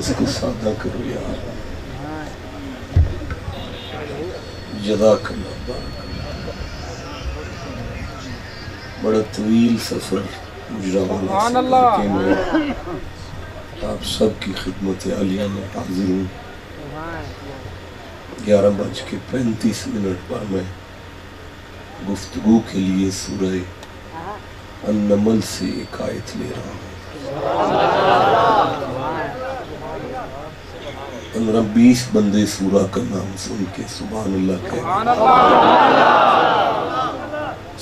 اس کو سادہ کرو یار. جزاک اللہ بارک اللہ. بڑا طویل سفر مجرا آپ سب کی خدمت عالیہ میں حاضر ہوں. 11:35 پر میں گفتگو کے لیے سورہ النمل سے ایک آیت لے رہا ہوں. 15-20 بندے سورہ کا نام سن کے سبحان اللہ کہہ رہے.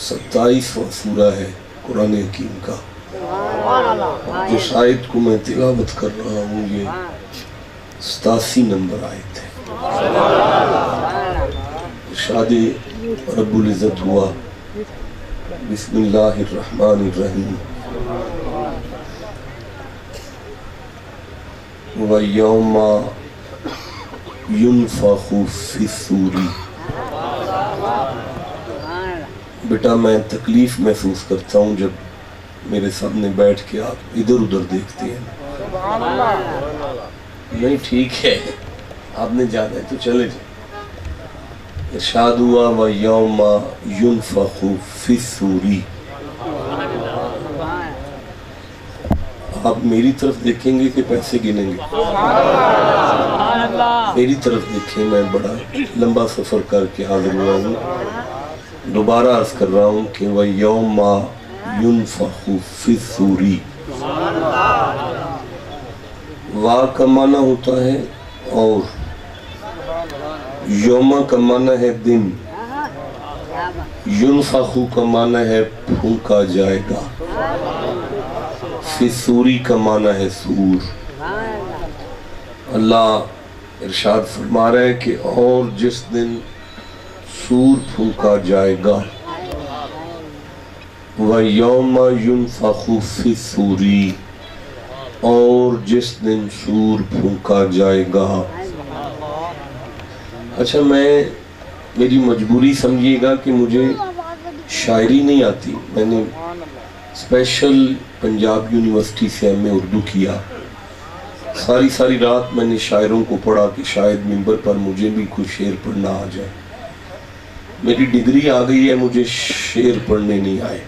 27واں سورہ ہے قرآن حکیم کا. جس آیت کو میں تلاوت کر رہا ہوں یہ 87 نمبر آیت ہے. ارشاد رب العزت ہوا بسم اللہ الرحمن الرحیم. وَيَوْمَ يُنْفَخُ فِي الصُّورِ. بیٹا میں تکلیف محسوس کرتا ہوں جب میرے سامنے بیٹھ کے آپ ادھر ادھر دیکھتے ہیں. نہیں ٹھیک ہے آپ نے جانا ہے تو چلے جائیں. ارشاد ہوا وَيَوْمَ يُنْفَخُ فِي الصُّورِ. آپ میری طرف دیکھیں گے کہ پیسے گنیں گے؟ میری طرف دیکھیں. میں بڑا لمبا سفر کر کے حاضر ہوا ہوں. دوبارہ عرض کر رہا ہوں کہ وَيَوْمَ يُنْفَخُ فِي الصُّورِ. وا کا معنی ہوتا ہے اور، یوم کا معنی ہے دن، ينفخ کا معنی ہے پھونکا جائے گا، فی الصوری کا معنی ہے سور. اللہ ارشاد فرما رہا ہے کہ اور جس دن سور پھونکا جائے گا. وَيَوْمَ يُنْفَخُ فِي الصُّورِ. اور جس دن سور پھونکا جائے گا. اچھا میری مجبوری سمجھیے گا کہ مجھے شاعری نہیں آتی. میں نے اسپیشل پنجاب یونیورسٹی سے ایم اے اردو کیا. ساری رات میں نے شاعروں کو پڑھا کہ شاید منبر پر مجھے بھی کچھ شعر پڑھنا آ جائے. میری ڈگری آ گئی ہے، مجھے شعر پڑھنے نہیں آئے.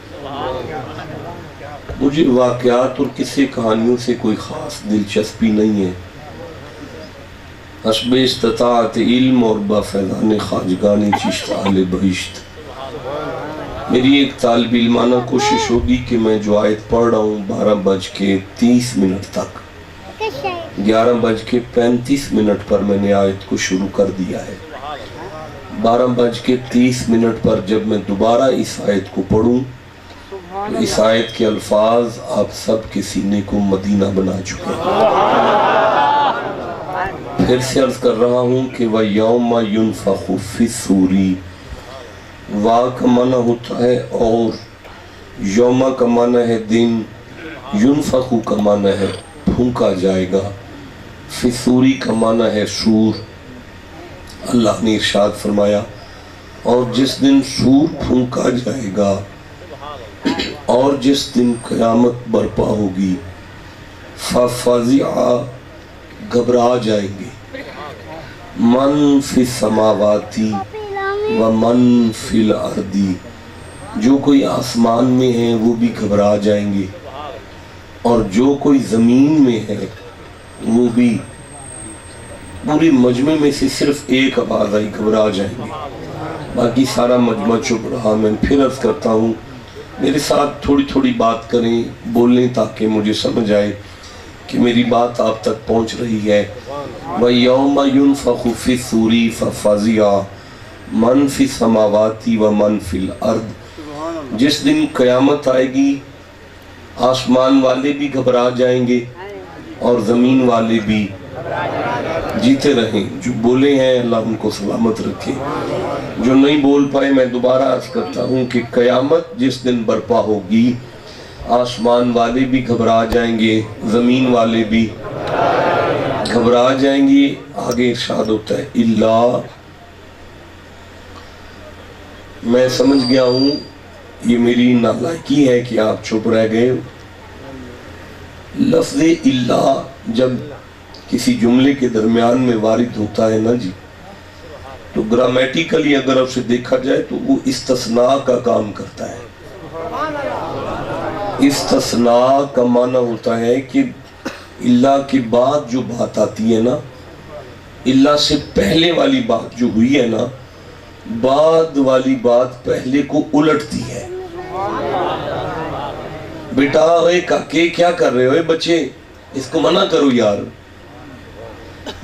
مجھے واقعات اور قصے کہانیوں سے کوئی خاص دلچسپی نہیں ہے. حسب استطاعت علم اور با فیضان خواجگان چشت اہل بہشت. میری ایک طالب علمانہ کوشش ہوگی کہ میں جو آیت پڑھ رہا ہوں 12:30 تک، 11:35 پر میں نے آیت کو شروع کر دیا ہے. 12:30 پر جب میں دوبارہ اس آیت کو پڑھوں تو اس آیت کے الفاظ آپ سب کے سینے کو مدینہ بنا چکے ہیں. پھر سے عرض کر رہا ہوں کہ وَيَوْمَ يُنْفَخُ فِي الصُّورِ. وا کا معنی ہوتا ہے اور، یوم کا معنی ہے دن، يُنْفَخُ کا معنی ہے پھونکا جائے گا، فِي الصُّورِ کا معنی ہے سور. اللہ نے ارشاد فرمایا اور جس دن سور پھونکا جائے گا اور جس دن قیامت برپا ہوگی، فَفَزِعَ گھبرا جائیں گے، من فی السماواتی و من فی الارض. جو کوئی آسمان میں ہے وہ بھی گھبرا جائیں گے اور جو کوئی زمین میں ہے وہ بھی. پوری مجمع میں سے صرف ایک آواز آئی گھبرا جائیں گے، باقی سارا مجمع چپ رہا. میں پھر عرض کرتا ہوں میرے ساتھ تھوڑی بات کریں، بولیں تاکہ مجھے سمجھ آئے کہ میری بات آپ تک پہنچ رہی ہے. وَيَوْمَ يُنْفَخُ فِي الصُّورِ فَفَزِعَ مَنْ فِي السَّمَاوَاتِ وَمَنْ فِي الْأَرْضِ. جس دن قیامت آئے گی آسمان والے بھی گھبرا جائیں گے اور زمین والے بھی. جیتے رہیں. جو بولے ہیں اللہ ان کو سلامت رکھے، جو نہیں بول پائے میں دوبارہ عرض کرتا ہوں کہ قیامت جس دن برپا ہوگی آسمان والے بھی گھبرا جائیں گے، زمین والے بھی گھبرا جائیں گے. آگے ارشاد ہوتا ہے اللہ. میں سمجھ گیا ہوں یہ میری نالائکی ہے کہ آپ چپ رہ گئے. لفظ اللہ جب کسی جملے کے درمیان میں وارد ہوتا ہے نا جی، تو گرامیٹیکلی اگر اسے دیکھا جائے تو وہ استثناء کا کام کرتا ہے۔ استثناء کا معنی ہوتا ہے کہ اللہ کے بعد جو بات آتی ہے نا، اللہ سے پہلے والی بات جو ہوئی ہے نا، بعد والی بات پہلے کو الٹتی ہے۔ بیٹا اے کاکے کیا کر رہے ہو، اے بچے اس کو منع کرو یار۔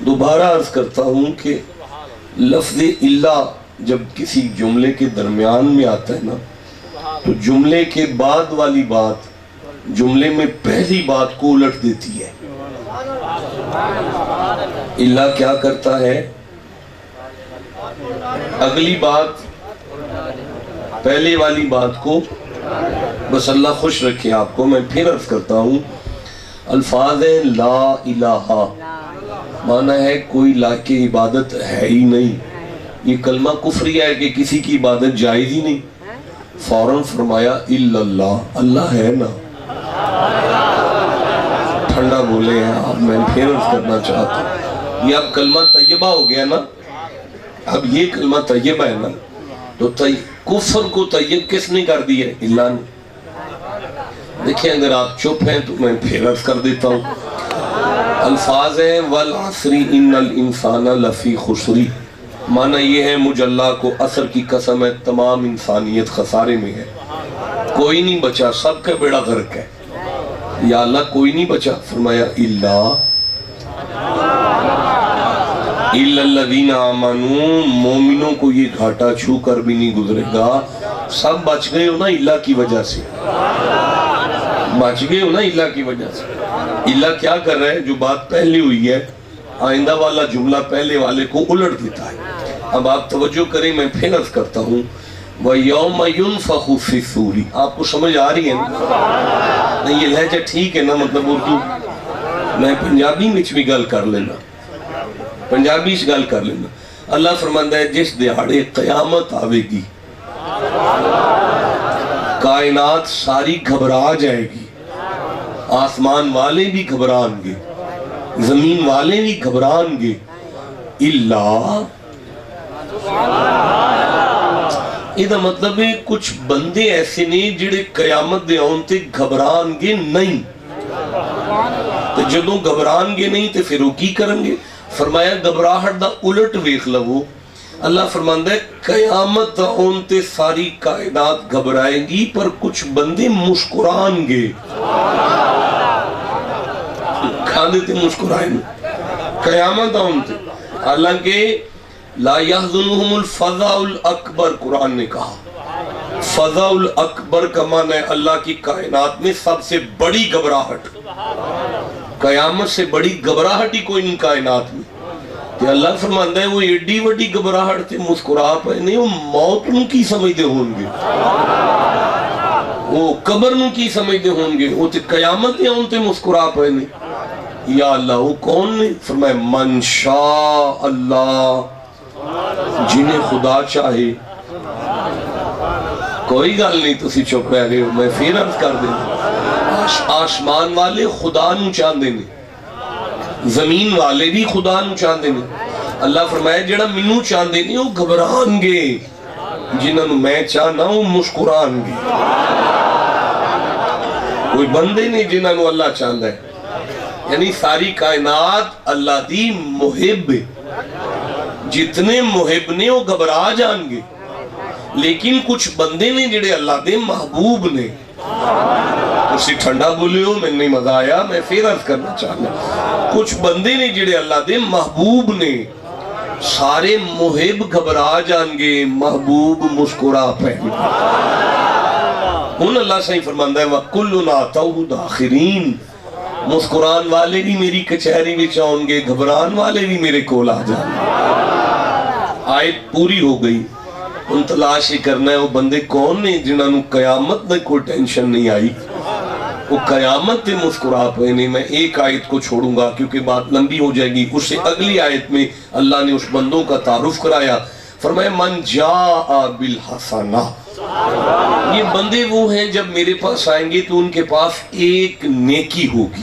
دوبارہ عرض کرتا ہوں کہ لفظ اللہ جب کسی جملے کے درمیان میں آتا ہے نا، تو جملے کے بعد والی بات جملے میں پہلی بات کو الٹ دیتی ہے۔ اللہ کیا کرتا ہے، اگلی بات پہلے والی بات کو، بس اللہ خوش رکھے آپ کو، میں پھر عرض کرتا ہوں، الفاظ ہے لا الہ، معنی ہے کوئی لا کی عبادت ہے ہی نہیں، یہ کلمہ کفری ہے کہ کسی کی عبادت جائز ہی نہیں۔ فوراً فرمایا الا اللہ، اللہ ہے نا، ٹھنڈا بولے ہیں آپ، میں پھر عرض کرنا چاہتا ہوں، یہ اب کلمہ طیبہ ہو گیا نا، اب یہ کلمہ طیبہ ہے نا، تو کفر کو طیب کس نے کر دی ہے؟ اللہ نے۔ دیکھیں اگر آپ چپ ہیں تو میں پھر عرض کر دیتا ہوں، الفاظ ہیں والعصر ان الانسان لفی خسری، معنی یہ ہے مجھ اللہ کو عصر کی قسم ہے تمام انسانیت خسارے میں ہے، کوئی نہیں بچا، سب کا بیڑا غرق ہے۔ یا اللہ کوئی نہیں بچا، فرمایا الا الذین آمنوا، مومنوں کو یہ گھاٹا چھو کر بھی نہیں گزرے گا، سب بچ گئے ہو نا اللہ کی وجہ سے، بچ گئے ہو نا اللہ کی وجہ سے۔ اللہ کیا کر رہا ہے، جو بات پہلے ہوئی ہے آئندہ والا جملہ پہلے والے کو الٹ دیتا ہے۔ اب آپ توجہ کریں، میں پھر عرض کرتا ہوں، وَيَوْمَ يُنْفَخُ فِي الصُّورِ، آپ کو سمجھ آ رہی ہے نا؟ نہیں یہ لہجہ ٹھیک ہے نا، مطلب اردو میں پنجابی میں بھی گل کر لینا، پنجابی سے گل کر لینا۔ اللہ فرماتا ہے جس دیہاڑے قیامت آوے گی، کائنات ساری گھبرا جائے گی، آسمان والے بھی گھبران گے، زمین والے بھی گھبران گے، اللہ یہ مطلب ہے کچھ بندے ایسے نہیں جڑے قیامت دے آن تے گھبران گے نہیں، تو جدوں گھبران گے نہیں تو پھر وہ کی کریں گے؟ فرمایا گھبراہٹ دا الٹ ویکھ لو، اللہ فرماندا ہے قیامت دا آن تے ساری کائنات گھبرائے گی پر کچھ بندے مسکران گے، کھا دیتے مسکرائیں قیامت آن تے، حالانکہ لا یحزنہم الفزع الاکبر، قرآن نے کہا فزع الاکبر کا معنی ہے اللہ کی کائنات میں سب سے بڑی گھبراہٹ، قیامت سے بڑی گھبراہٹ ہی کوئی نہیں کائنات میں، کہ اللہ فرماندا ہے وہ ایڈی وڈی گھبراہٹ تے مسکرا پے نہیں، وہ موت نو کی سمجھدے ہون گے، وہ قبر نو کی سمجھدے ہون گے، وہ تے قیامت ہی ان تے مسکرا پے نہیں۔ یا اللہ وہ کون نے؟ فرمایا من شاء اللہ، جنہیں خدا چاہے۔ کوئی گل نہیں تسی چپ رہ گئے ہو، میں پھر عرض کر دیں، آسمان والے خدا نو چاہندے نے، زمین والے بھی خدا نو چاہندے نے۔ اللہ فرمایا جڑا منو چاہندے نے وہ گھبران گے، جنہاں نو میں چاہنا وہ مسکران گے۔ کوئی بندے نہیں جنہاں نو اللہ چاہندا ہے، یعنی ساری کائنات اللہ دی محب، جتنے محب نے وہ گھبرا جان گے، لیکن کچھ بندے نے جڑے اللہ دے محبوب نے۔ اسی ٹھنڈا بولے ہو، میں نہیں مزہ آیا، میں پھر عرض کرنا چاہتا، کچھ بندے نے جڑے اللہ دے محبوب نے، سارے محب گھبرا جان گے، محبوب مسکرا پہ۔ ہن اللہ صحیح فرماندا ہے وَكُلُّنَا تَوْهُ دَاخِرِينَ، مسکران والے بھی میری کچہری میں چاہوں گے، گھبران والے بھی میرے کول آ جان گے۔ آیت پوری ہو گئی، ان تلاش ہی کرنا ہے وہ بندے کون نے جنہاں نو قیامت میں کوئی ٹینشن نہیں آئی، وہ قیامت تے مسکرا پے نہیں۔ میں ایک آیت کو چھوڑوں گا کیونکہ بات لمبی ہو جائے گی، اس سے اگلی آیت میں اللہ نے اس بندوں کا تعارف کرایا، فرمایا من جاء بالحسنہ، یہ بندے وہ ہیں جب میرے پاس آئیں گے تو ان کے پاس ایک نیکی ہوگی،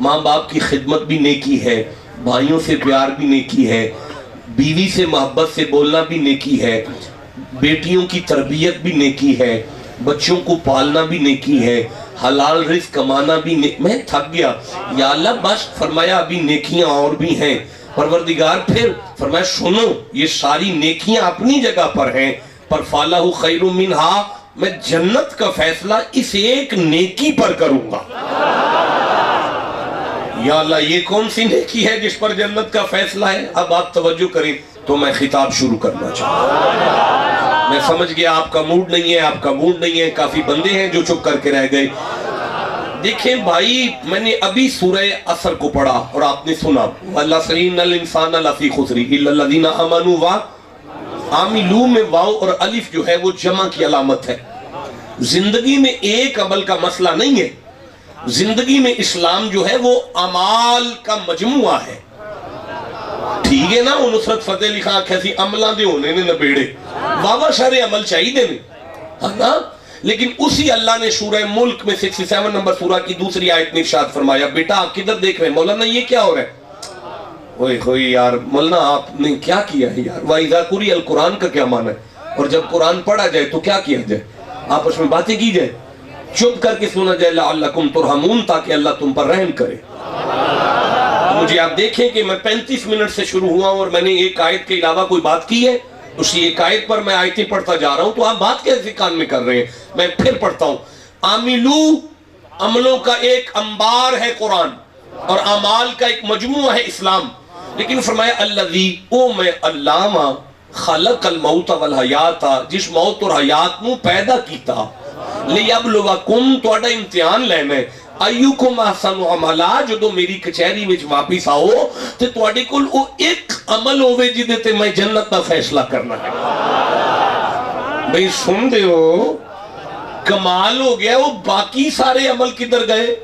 ماں باپ کی خدمت بھی نیکی ہے، بھائیوں سے پیار بھی نیکی ہے، بیوی سے محبت سے بولنا بھی نیکی ہے، بیٹیوں کی تربیت بھی نیکی ہے، بچوں کو پالنا بھی نیکی ہے، حلال رزق کمانا بھی میں تھک گیا یا اللہ بس، فرمایا ابھی نیکیاں اور بھی ہیں۔ پروردگار پھر فرمایا سنو، یہ ساری نیکیاں اپنی جگہ پر ہیں، پر فَاللَّهُ خَيْرٌ مِّنْهَا، میں جنت کا فیصلہ اس ایک نیکی پر کروں گا۔ یا اللہ یہ کون سی نیکی ہے جس پر جنت کا فیصلہ ہے؟ اب آپ توجہ کریں تو میں خطاب شروع کرنا چاہتا، میں سمجھ گیا آپ کا موڈ نہیں ہے، آپ کا موڈ نہیں ہے، کافی بندے ہیں جو چپ کر کے رہ گئے۔ دیکھیں بھائی، میں نے ابھی سورہ عصر کو پڑھا اور آپ نے سنا وَالْعَصْرِ الْإِنسَانَ لَفِي خُسْرٍ إِلَّا الَّذِينَ آمَنُوا عاملو میں واو اور الف جو ہے وہ جمع کی علامت ہے۔ زندگی میں ایک عمل کا مسئلہ نہیں ہے، زندگی میں اسلام جو ہے وہ اعمال کا مجموعہ ہے۔ ٹھیک ہے نا، وہ نصرت فتح علی خان کیسی عملہ دے ہونے نے نبیڑے واوا شر عمل چاہیے دینے، ہے نا؟ لیکن اسی اللہ نے سورہ ملک میں 67 نمبر سورہ کی دوسری آیت میں ارشاد فرمایا، بیٹا آپ کدھر دیکھ رہے ہیں؟ مولانا یہ کیا ہو رہا ہے؟ اوئے ہوئے یار مولانا آپ نے کیا کیا ہے یار؟ وَإِذَا قُرِئَ الْقُرْآنَ کا کیا معنی ہے؟ اور جب قرآن پڑھا جائے تو کیا کیا جائے؟ آپس میں باتیں کی جائے، چپ کر کے سنا جائے لَعَلَّكُمْ تُرْحَمُونَ، تاکہ اللہ تم پر رحم کرے۔ مجھے آپ دیکھیں کہ میں 35 منٹ سے شروع ہوا اور میں نے ایک آیت کے علاوہ کوئی بات کی ہے؟ اسی ایک آیت پر میں آیتیں پڑھتا جا رہا ہوں، تو آپ بات کیسے کان میں کر رہے ہیں؟ میں پھر پڑھتا ہوں، عاملو عملوں کا ایک انبار ہے قرآن، اور اعمال کا ایک مجموعہ ہے اسلام۔ لیکن فرمایا الذی، او میں علامہ خلق الموت والحیات، جس موت اور حیات نو پیدا کیتا، لیبلوکم، تواڈا امتحان لینا ہے، ایوکم احسن عملا، جدو میری کچہری وچ واپس آؤ تے تواڈے کول او ایک عمل ہوے جدے تے میں جنت دا فیصلہ کرنا ہے۔ بھئی سن دے ہو، کمال ہو گیا، وہ باقی سارے عمل کدھر گئے؟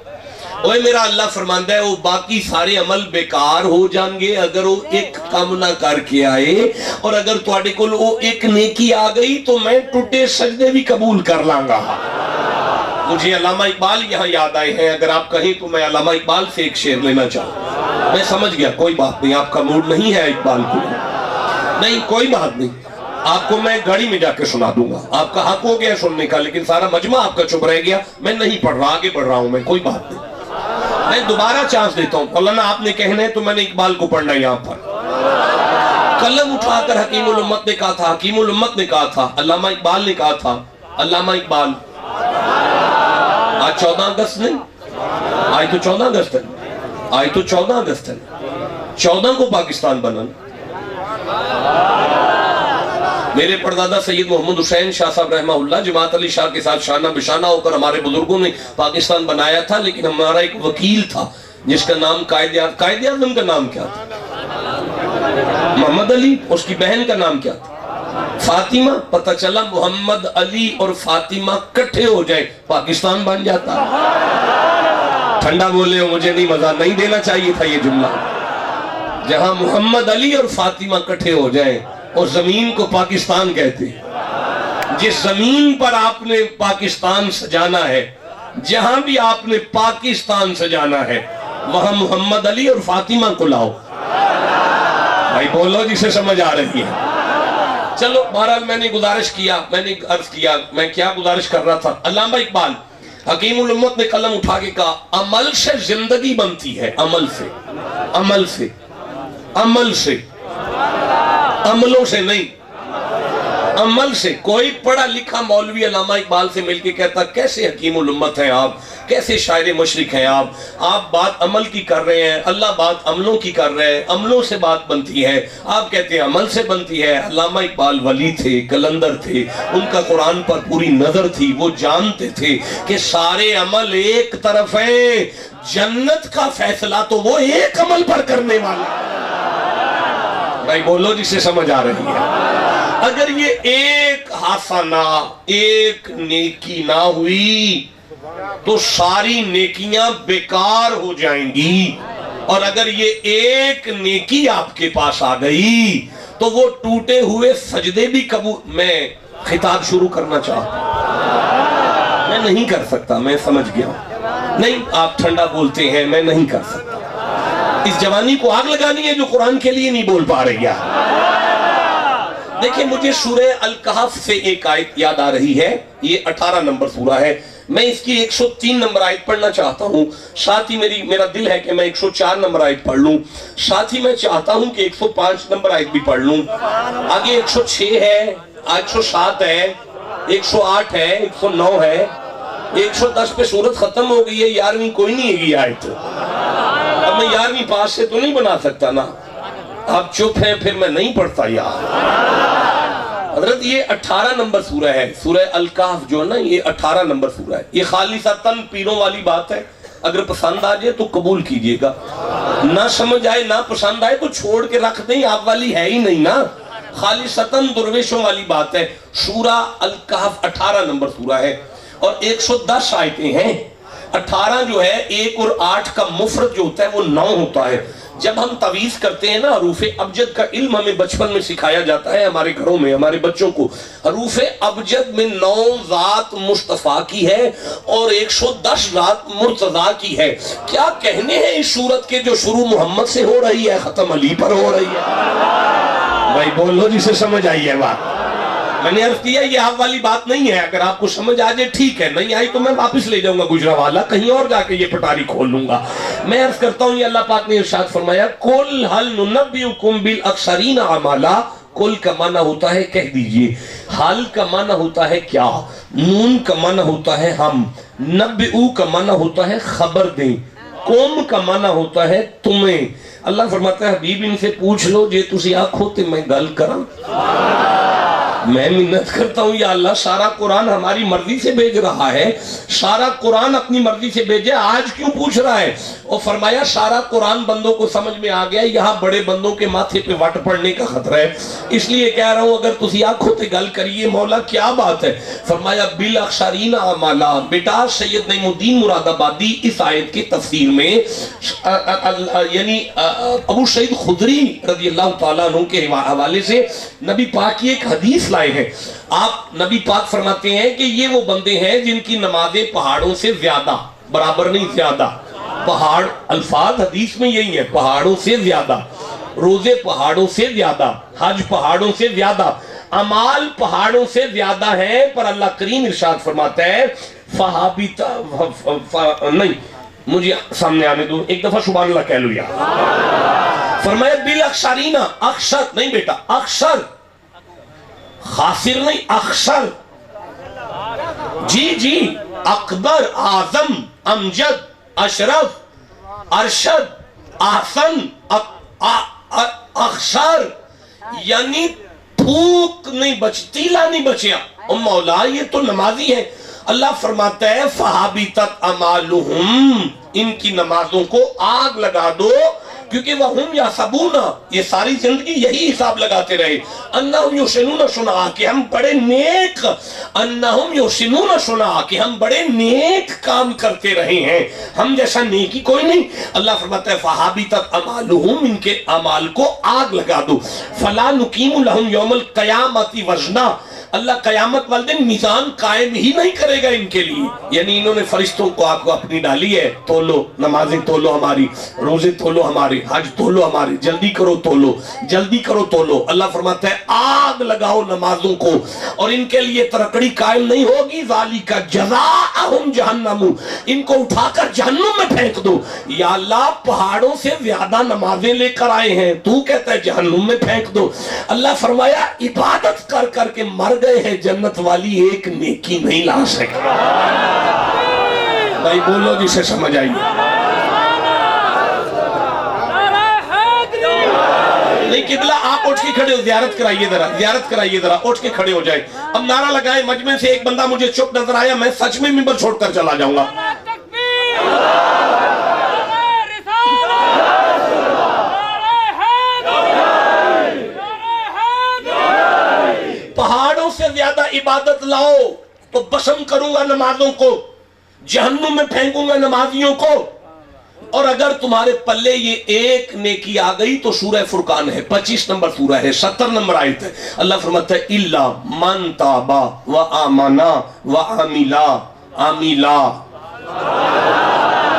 اوہ میرا اللہ فرماندہ ہے وہ باقی سارے عمل بیکار ہو جان گے اگر وہ ایک کام نہ کر کے آئے، اور اگر تواڈے کول وہ ایک نیکی آ گئی تو میں ٹوٹے سجدے بھی قبول کر لانگا۔ مجھے علامہ اقبال یہاں یاد آئے ہیں، اگر آپ کہیں تو میں علامہ اقبال سے ایک شعر لینا چاہوں۔ میں سمجھ گیا کوئی بات نہیں، آپ کا موڈ نہیں ہے اقبال کو، نہیں کوئی بات نہیں، آپ کو میں گاڑی میں جا کے سنا دوں گا، آپ کا حق ہو گیا سننے کا، لیکن سارا مجمع آپ کا چپ رہ گیا، میں نہیں پڑھ رہا، آگے بڑھ رہا ہوں میں، کوئی بات نہیں، میں دوبارہ چانس دیتا ہوں۔ مولانا آپ نے کہنا ہے تو میں نے اقبال کو پڑھنا ہے یہاں پر۔ قلم اٹھا کر حکیم الامت نے کہا تھا، حکیم الامت نے کہا تھا، علامہ اقبال نے کہا تھا، علامہ اقبال، آج 14 اگست نہیں، آج تو 14 اگست ہے، آج تو 14 اگست ہے، 14 کو پاکستان بنا۔ میرے پردادا سید محمد حسین شاہ صاحب رحمہ اللہ جماعت علی شاہ کے ساتھ شانہ بشانہ ہو کر ہمارے بزرگوں نے پاکستان بنایا تھا، لیکن ہمارا ایک وکیل تھا جس کا نام قائد اعظم کا نام کیا تھا؟ محمد علی، اس کی بہن کا نام کیا تھا؟ فاطمہ۔ پتہ چلا محمد علی اور فاطمہ کٹھے ہو جائے پاکستان بن جاتا۔ ٹھنڈا بولے ہو، مجھے نہیں مزہ نہیں دینا چاہیے تھا یہ جملہ۔ جہاں محمد علی اور فاطمہ کٹھے ہو جائیں اور زمین کو پاکستان کہتے ہیں۔ جس زمین پر آپ نے پاکستان سجانا ہے، جہاں بھی آپ نے پاکستان سجانا ہے، وہاں محمد علی اور فاطمہ کو لاؤ۔ بھائی بولو جسے سمجھ آ رہی ہے۔ چلو بہرحال میں نے گزارش کیا، میں نے عرض کیا، میں کیا گزارش کر رہا تھا؟ علامہ اقبال حکیم الامت نے قلم اٹھا کے کہا، عمل سے زندگی بنتی ہے، عمل سے، عمل سے، عمل سے، عملوں سے نہیں، عمل سے۔ کوئی پڑھا لکھا مولوی علامہ اقبال سے مل کے کہتا کیسے حکیم الامت ہیں آپ، کیسے شاعر مشرق ہیں آپ بات عمل کی کر رہے ہیں، اللہ بات عملوں کی کر رہے ہیں، عملوں سے بات بنتی ہے، آپ کہتے ہیں عمل سے بنتی ہے۔ علامہ اقبال ولی تھے، کلندر تھے، ان کا قرآن پر پوری نظر تھی، وہ جانتے تھے کہ سارے عمل ایک طرف ہیں، جنت کا فیصلہ تو وہ ایک عمل پر کرنے والا۔ بھائی بولو جسے سمجھ آ رہی ہے۔ اگر یہ ایک حسنہ، ایک نیکی نہ ہوئی تو ساری نیکیاں بیکار ہو جائیں گی، اور اگر یہ ایک نیکی آپ کے پاس آ گئی تو وہ ٹوٹے ہوئے سجدے بھی قبول۔ میں خطاب شروع کرنا چاہتا ہوں، میں نہیں کر سکتا، میں سمجھ گیا ہوں، نہیں آپ ٹھنڈا بولتے ہیں، میں نہیں کر سکتا. اس جوانی کو آگ لگانی ہے جو قرآن کے لیے نہیں بول پا رہی ہے. دیکھیں مجھے سورہ الکہف سے ایک آیت یاد آ رہی ہے. یہ 18 نمبر سورہ ہے. میں اس کی 103 نمبر آیت پڑھنا چاہتا ہوں. ساتھ ہی میرا دل ہے کہ میں 104 نمبر آیت پڑھ لوں. ساتھ ہی میں چاہتا ہوں کہ 105 نمبر آیت بھی پڑھ لوں. آگے 106 ہے، 107 ہے، 108 ہے، 109 ہے. 110 پہ سورت ختم ہو گئی ہے. 11ویں کوئی نہیں ہے یہ آیت. اب میں 11ویں پاس سے تو نہیں بنا سکتا نا. آپ چپ ہیں پھر میں نہیں پڑھتا یار. حضرت یہ 18 نمبر سورہ ہے. سورہ الکہف جو ہے نا یہ 18 نمبر سورہ ہے. یہ خالصتاً پیروں والی بات ہے. اگر پسند آ جائے تو قبول کیجئے گا، نہ سمجھ آئے نہ پسند آئے تو چھوڑ کے رکھ دیں. آپ والی ہے ہی نہیں نا. خالصتاً درویشوں والی بات ہے. سورہ الکہف 18 نمبر سورہ ہے اور 110 آیتیں ہیں. 18 جو ہے 1 اور 8 کا مفرد جو ہوتا ہے وہ 9 ہوتا ہے. جب ہم تعویذ کرتے ہیں نا حروف ابجد کا علم ہمیں بچپن میں سکھایا جاتا ہے ہمارے گھروں میں ہمارے بچوں کو. حروف ابجد میں 9 ذات مصطفیٰ کی ہے اور 110 ذات مرتضیٰ کی ہے. کیا کہنے ہیں اس صورت کے جو شروع محمد سے ہو رہی ہے ختم علی پر ہو رہی ہے. بھائی بولو جسے سمجھ آئی ہے بات. میں نے عرض کیا یہ آپ والی بات نہیں ہے. اگر آپ کو سمجھ آ جائے ٹھیک ہے، نہیں آئی تو میں واپس لے جاؤں گا گجرانوالہ، کہیں اور جا کے یہ پٹاری کھول لوں گا. میں عرض کرتا ہوں یہ اللہ پاک نے ارشاد فرمایا قُلْ هَلْ نُنَبِّئُكُمْ بِالْأَخْسَرِينَ أَعْمَالًا. قُلْ کا معنی ہوتا ہے کہہ دیجئے، حال کا معنی ہوتا ہے کیا، نون کا معنی ہوتا ہے ہم، نبئو کا معنی ہوتا ہے خبر دیں، قوم کا معنی ہوتا ہے تمہیں. اللہ فرماتا ہے حبیب ان سے پوچھ لو جے تسی آنکھو تے میں گل کراں. میں منت کرتا ہوں یا اللہ سارا قرآن ہماری مرضی سے بھیج رہا ہے، سارا قرآن اپنی مرضی سے بھیجے، آج کیوں پوچھ رہا ہے؟ اور فرمایا سارا قرآن بندوں کو سمجھ میں آ گیا، یہاں بڑے بندوں کے ماتھے پہ وٹ پڑنے کا خطرہ ہے، اس لیے کہہ رہا ہوں اگر تسی آنکھوں تے گل کریے مولا کیا بات ہے. فرمایا بالاخسرین اعمالا. بیٹا سید نعیم الدین مراد آبادی اس آیت کی تفسیر میں یعنی ابو سعید خدری رضی اللہ تعالیٰ عنہ کے حوالے سے نبی پاک کی ایک حدیث لائے ہیں. آپ نبی پاک فرماتے ہیں کہ یہ وہ بندے ہیں جن کی نمازیں پہاڑوں سے زیادہ، برابر نہیں زیادہ، پہاڑ الفاظ حدیث میں یہی ہے، پہاڑوں سے زیادہ، روزے پہاڑوں سے زیادہ، حج پہاڑوں سے زیادہ، اعمال پہاڑوں سے زیادہ ہیں. پر اللہ کریم ارشاد فرماتا ہے نہیں مجھے سامنے آنے دو، ایک دفعہ سبحان اللہ کہہ لو یا. فرمایا بالاخسرین، اکثر نہیں بیٹا، اکثر، خاسر نہیں، اکثر. جی جی، اکبر، اعظم، امجد، اشرف، ارشد، احسن، اکثر، یعنی پھوک نہیں بچتی، لا نہیں بچیا. مولا یہ تو نمازی ہے. اللہ فرماتا ہے فَحَبِطَتْ أَعْمَالُهُمْ، ان کی نمازوں کو آگ لگا دو، کیونکہ وَهُمْ يَحْسَبُونَ، یہ ساری زندگی یہی حساب لگاتے رہے، أَنَّهُمْ يُحْسِنُونَ صُنْعًا، کہ ہم بڑے نیک، أَنَّهُمْ يُحْسِنُونَ صُنْعًا، کہ ہم بڑے نیک کام کرتے رہے ہیں، ہم جیسا نیکی کوئی نہیں. اللہ فرماتا ہے فَحَبِطَتْ أَعْمَالُهُمْ، ان کے اعمال کو آگ لگا دو. فَلَا نُقِيمُ لَهُمْ يَوْمَ الْقِيَامَةِ وَزْنًا، اللہ قیامت والے دن میزان قائم ہی نہیں کرے گا ان کے لیے. یعنی انہوں نے فرشتوں کو آپ کو اپنی ڈالی ہے، تولو، نمازیں تولو ہماری، روزے تولو ہمارے، حج تولو ہمارے، جلدی کرو تولو، جلدی کرو تولو. اللہ فرماتا ہے آگ لگاؤ نمازوں کو، اور ان کے لیے ترکڑی قائم نہیں ہوگی. ذالک جزاؤہم جہنم، ان کو اٹھا کر جہنم میں پھینک دو. یا اللہ پہاڑوں سے زیادہ نمازیں لے کر آئے ہیں، تو کہتا ہے جہنم میں پھینک دو. اللہ فرمایا عبادت کر کر کے مر گئے ہیں، جنت والی ایک نیکی نہیں لا سکے. بھائی بولو جسے سمجھ آئی. نہیں قبلہ آپ اٹھ کے کھڑے ہو، زیارت کرائیے ذرا، زیارت کرائیے ذرا، اٹھ کے کھڑے ہو جائے. اب نعرہ لگائے مجمع سے ایک بندہ مجھے چپ نظر آیا، میں سچ میں منبر چھوڑ کر چلا جاؤں گا. پہاڑوں سے زیادہ عبادت لاؤ تو بسم کروں گا نمازوں کو، جہنم میں پھینکوں گا نمازیوں کو. اور اگر تمہارے پلے یہ ایک نیکی آ گئی تو سورہ فرقان ہے، 25 نمبر سورہ ہے، 70 نمبر آیت ہے. اللہ فرماتا ہے اِلَّا مَن تَابَ وَآمَنَ وَعَمِلَ عَمِلَ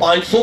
500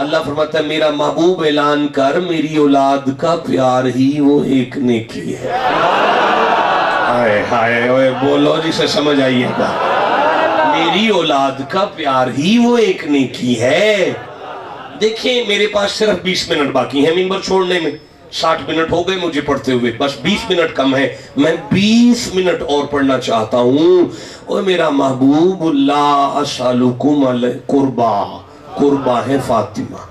اللہ فرماتا ہے میرا محبوب اعلان کر میری اولاد کا پیار ہی وہ ایک نیکی ہے. ہائے ہائے اوے بولو جسے سمجھ آئیے گا. میری اولاد کا پیار ہی وہ ایک نیکی ہے. دیکھیں میرے پاس صرف 20 منٹ باقی ہیں ممبر چھوڑنے میں. 60 منٹ ہو گئے مجھے پڑھتے ہوئے, بس 20 منٹ کم ہے. میں 20 منٹ اور پڑھنا چاہتا ہوں. اور میرا محبوب اللہ اسالکم القربا, قربا ہے فاطمہ.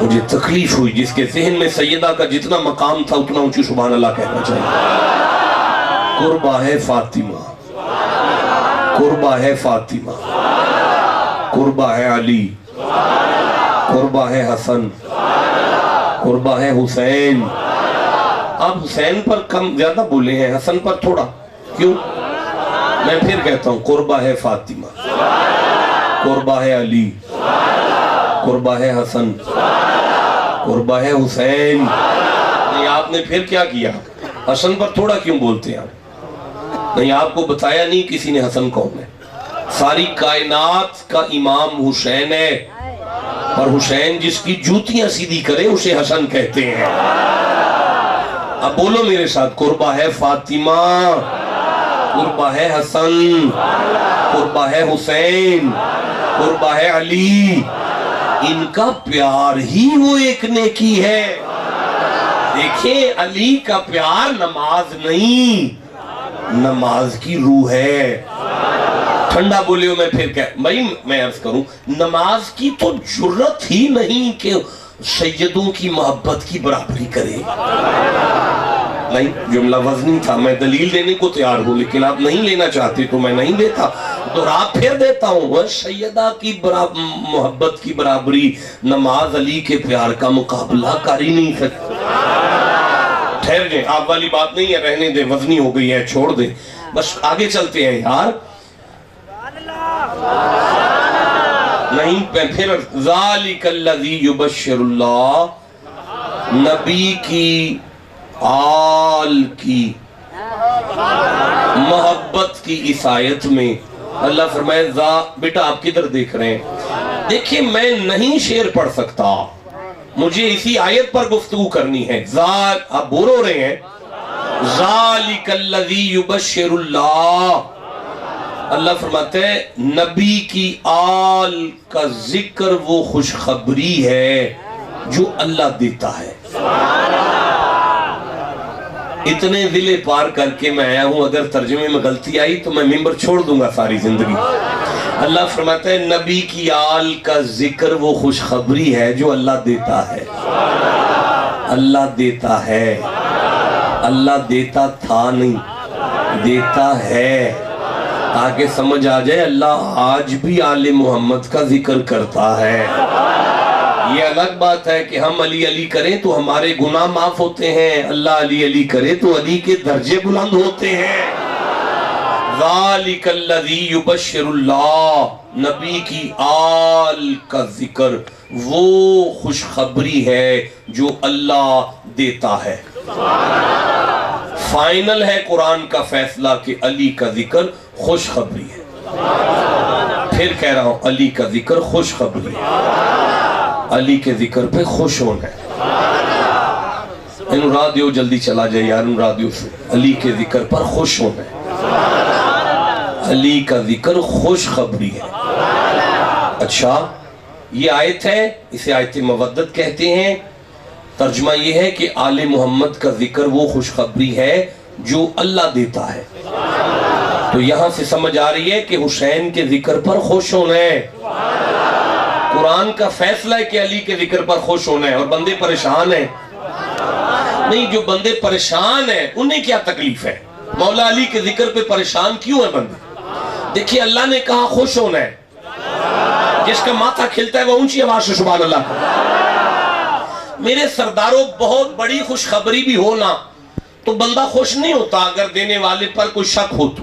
مجھے تکلیف ہوئی جس کے ذہن میں سیدہ کا جتنا مقام تھا اتنا اونچی سبحان اللہ کہنا چاہیے. قربا ہے فاطمہ, قربا ہے فاطمہ, قربا ہے علی, قربا ہے حسن, قربا ہے حسین. آپ حسین پر کم زیادہ بولے ہیں, حسن پر تھوڑا کیوں؟ میں پھر کہتا ہوں قربا ہے فاطمہ, قربا ہے علی, قربا ہے حسن, قربا ہے حسین. نہیں آپ نے پھر کیا کیا؟ حسن پر تھوڑا کیوں بولتے ہیں آپ؟ نہیں آپ کو بتایا نہیں کسی نے حسن کون ہے. ساری کائنات کا امام حسین ہے, اور حسین جس کی جوتیاں سیدھی کرے اسے حسن کہتے ہیں. اب بولو میرے ساتھ, قربا ہے فاطمہ, قربا ہے حسن, قربا ہے حسین, قربا ہے علی. ان کا پیار ہی وہ ایک نیکی ہے. دیکھیں علی کا پیار نماز نہیں, نماز کی روح ہے. ٹھنڈا بولے ہو میں پھر کہہ بھائی میں عرض کروں, نماز کی تو جرت ہی نہیں کہ سیدوں کی محبت کی برابری کرے. نہیں جملہ وزنی تھا, میں دلیل دینے کو تیار ہوں لیکن آپ نہیں لینا چاہتے تو میں نہیں دیتا. دہرا پھر دیتا ہوں, سیدہ کی محبت کی برابری نماز علی کے پیار کا مقابلہ کر ہی نہیں سکتی. ٹھہر جائیں, آپ والی بات نہیں ہے, رہنے دیں, وزنی ہو گئی ہے, چھوڑ دیں. بس آگے چلتے ہیں یار. نہیں پھر ذالک الذی یبشر اللہ, نبی کی آل کی محبت کی عیسائیت میں اللہ فرمائے بیٹا آپ کدھر دیکھ رہے ہیں؟ دیکھیں میں نہیں شعر پڑھ سکتا, مجھے اسی آیت پر گفتگو کرنی ہے. آپ بور ہو رہے ہیں. ذالک الذی یبشر اللہ, اللہ فرماتے ہیں نبی کی آل کا ذکر وہ خوشخبری ہے جو اللہ دیتا ہے. اتنے ضلع پار کر کے میں آیا ہوں, اگر ترجمے میں غلطی آئی تو میں ممبر چھوڑ دوں گا ساری زندگی. اللہ فرماتا ہے نبی کی آل کا ذکر وہ خوشخبری ہے جو اللہ دیتا ہے. اللہ دیتا ہے, اللہ دیتا تھا نہیں, دیتا ہے. تاکہ سمجھ آ جائے اللہ آج بھی آل محمد کا ذکر کرتا ہے. یہ الگ بات ہے کہ ہم علی علی کریں تو ہمارے گناہ معاف ہوتے ہیں, اللہ علی علی کرے تو علی کے درجے بلند ہوتے ہیں. ذالک الذی یبشر اللہ, نبی کی آل کا ذکر وہ خوشخبری ہے جو اللہ دیتا ہے. فائنل ہے قرآن کا فیصلہ کہ علی کا ذکر خوشخبری ہے. پھر کہہ رہا ہوں علی کا ذکر خوشخبری ہے, علی کے ذکر پہ خوش ہونا ہے. انہوں رادیو جلدی چلا جائے یار, انہوں رادیو سے علی کے ذکر پر خوش ہونا ہے. علی کا ذکر خوشخبری ہے. اچھا یہ آیت ہے, اسے آیت مودت کہتے ہیں. ترجمہ یہ ہے کہ آل محمد کا ذکر وہ خوشخبری ہے جو اللہ دیتا ہے. تو یہاں سے سمجھ آ رہی ہے کہ حسین کے ذکر پر خوش ہونا ہے. قرآن کا فیصلہ ہے کہ علی کے ذکر پر خوش ہونا ہے, اور بندے پریشان ہیں. نہیں جو بندے پریشان ہیں انہیں کیا تکلیف ہے؟ مولا علی کے ذکر پہ پریشان کیوں ہیں بندے؟ دیکھیے اللہ نے کہا خوش ہونا ہے. جس کا ماتھا کھلتا ہے وہ اونچی آواز سے سبحان اللہ. میرے سرداروں بہت بڑی خوشخبری بھی ہونا تو بندہ خوش نہیں ہوتا اگر دینے والے پر کوئی شک ہو تو.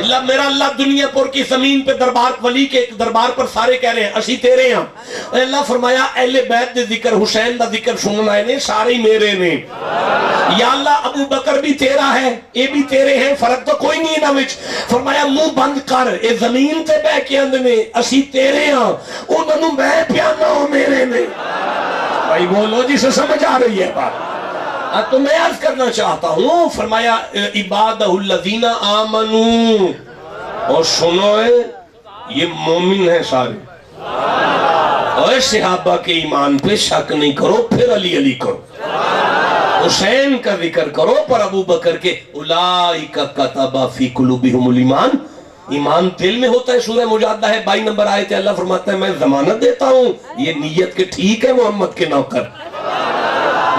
اللہ میرا اللہ دنیا پور کی زمین پہ دربار ولی کے ایک دربار پر سارے کہہ رہے ہیں اسی تیرے ہیں. اللہ فرمایا اہل بیت دے ذکر حسین دا ذکر سننا ہے نے سارے ہی میرے نے. یا اللہ ابو بکر بھی تیرا ہے اے بھی تیرے ہیں فرق تو کوئی نہیں نہ وچ. فرمایا منہ بند کر اے زمین تے بہ کے اندر نے اسی تیرے ہیں انہوں نے میں پیانا ہوں میرے نے. بھائی بولو جسے سمجھ آ رہی ہے بات. تو میں عرض کرنا چاہتا ہوں فرمایا عبادہ الذین آمنو اور سنو یہ مومن ہیں سارے. اور صحابہ کے ایمان پہ شک نہیں کرو پھر علی علی کرو. حسین کا ذکر کرو پر ابو بکر کے اولئک کتب فی قلوبہم الایمان. ایمان دل میں ہوتا ہے. سورہ مجادلہ ہے 22 نمبر آیت اللہ فرماتا ہے میں ضمانت دیتا ہوں یہ نیت کے ٹھیک ہے محمد کے نوکر.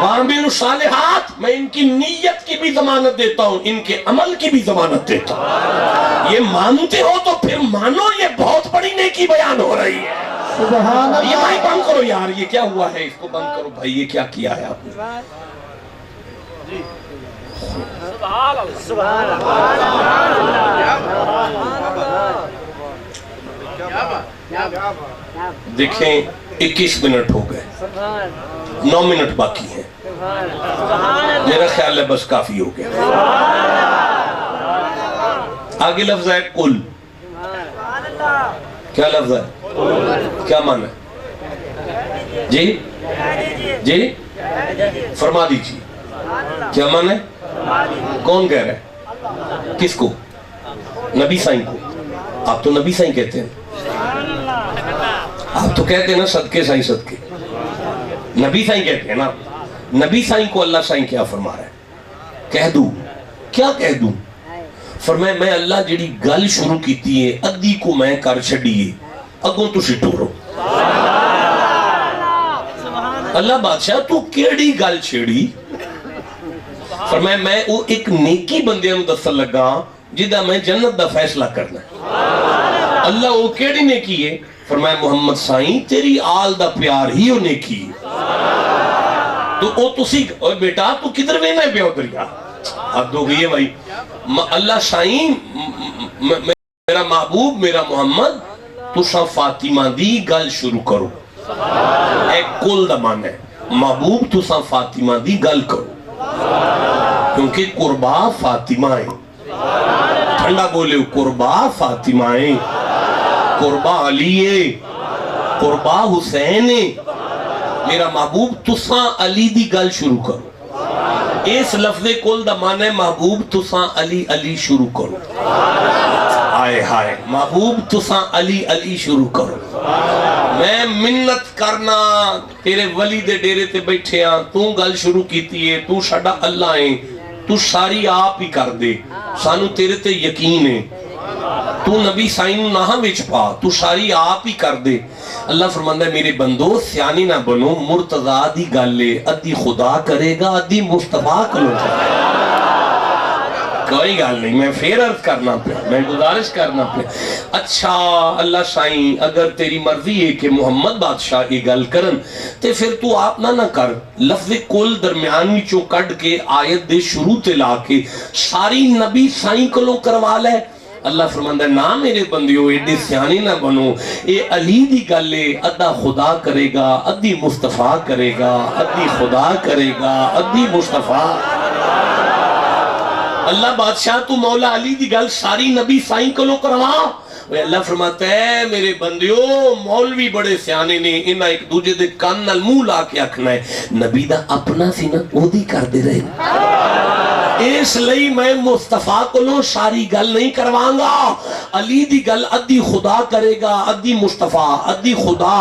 وَعَمِلُوا الصَّالِحَاتِ میں ان کی نیت کی بھی ضمانت دیتا ہوں ان کے عمل کی بھی ضمانت دیتا ہوں. یہ مانتے ہو تو پھر مانو یہ بہت بڑی نیکی بیان ہو رہی ہے. سبحان اللہ. یہ بھائی بند کرو یار یہ کیا ہوا ہے اس کو بند کرو بھائی یہ کیا کیا ہے آپ نے. دیکھیں 21 منٹ ہو گئے 9 منٹ باقی ہیں. میرا خیال ہے بس کافی ہو گیا. آگے لفظ ہے کل. کیا لفظ ہے کیا معنی ہے جی جی فرما دیجیے کیا معنی ہے. کون کہہ رہا ہے کس کو. نبی سائیں کو. آپ تو نبی سائیں کہتے ہیں آپ تو کہتے ہیں نا صدقے سائیں صدقے. نبی سائیں کہتے ہیں نا. نبی سائیں کو اللہ سائیں کیا فرما رہا ہے. کہہ دوں کیا کہہ دوں. فرمایا میں اللہ جڑی گل شروع کیتی ہے ادھی کو میں کر چھڑیے اگوں تسی ٹورو. اللہ بادشاہ تو کیڑی گل چھیڑی. فرمایا میں وہ ایک نیکی بندے نوں دسن لگا جدا میں جنت دا فیصلہ کرنا. اللہ وہ کیڑی نیکی ہے. فرمایا محمد سائیں تیری آل دا پیار ہی وہ نیکی ہے. تو او تسی اوے بیٹا تو کدھر وینا ہے پیو دریا. حد ہو گئی ہے بھائی. اللہ سائیں میرا محبوب میرا محمد تساں فاطمہ دی گل شروع کرو. ایک کل دا معنی ہے محبوب تساں فاطمہ دی گل کرو کیونکہ قربا فاطمہ ہے. ٹھنڈا بولے قربا فاطمہ ہے قربا علی ہے قربا حسین ہے. میرا محبوب تساں علی دی گل شروع کرو. اس لفظ کل دا معنی ہے محبوب تساں علی علی شروع کرو. آئے ہائے محبوب تساں علی علی شروع کرو. میں منت کرنا تیرے ولی دے ڈیرے تے بیٹھے ہاں تو گل شروع کیتی ہے تو ساڈا اللہ ہے تو ساری آپ ہی کر دے سانو تیرے تے یقین ہے. تو نبی سائن نہ وچ پا تو ساری آپ ہی کر دے. اللہ فرماندا ہے میرے بندو سیانی نہ بنو مرتضی دی گل ہے ادھی خدا کرے گا ادھی مصطفیٰ کلو جائے. کوئی گل نہیں میں پھر عرض کرنا پہ میں گزارش کرنا پہ. اچھا اللہ سائیں اگر تیری مرضی ہے کہ محمد بادشاہ یہ گل کرن تے پھر تو آپ نہ کر. لفظ کل درمیانی چو کڈ کے آیت دے شروع تے لا کے ساری نبی سائیں کلو کروا لے. اللہ فرماندہ ہے نا میرے بندیو ایڈی سیانی نہ بنو اے علی دی گلے ادھا خدا کرے گا ادھی مصطفیٰ کرے گا ادھی خدا کرے گا ادھی مصطفیٰ. اللہ بادشاہ تو مولا علی دی گل ساری نبی سائیں کلو کروا. اللہ فرماتا ہے میرے بندیو مولوی بڑے سیانے نے انہا ایک دوجہ دے کان نال منہ لا کے آکھنا ہے نبی دا اپنا سی نا او دی کر دے رہے. اس لئی میں مصطفیٰ کو لو ساری گل نہیں کروانگا. علی دی گل ادھی خدا کرے گا ادھی مصطفیٰ ادھی خدا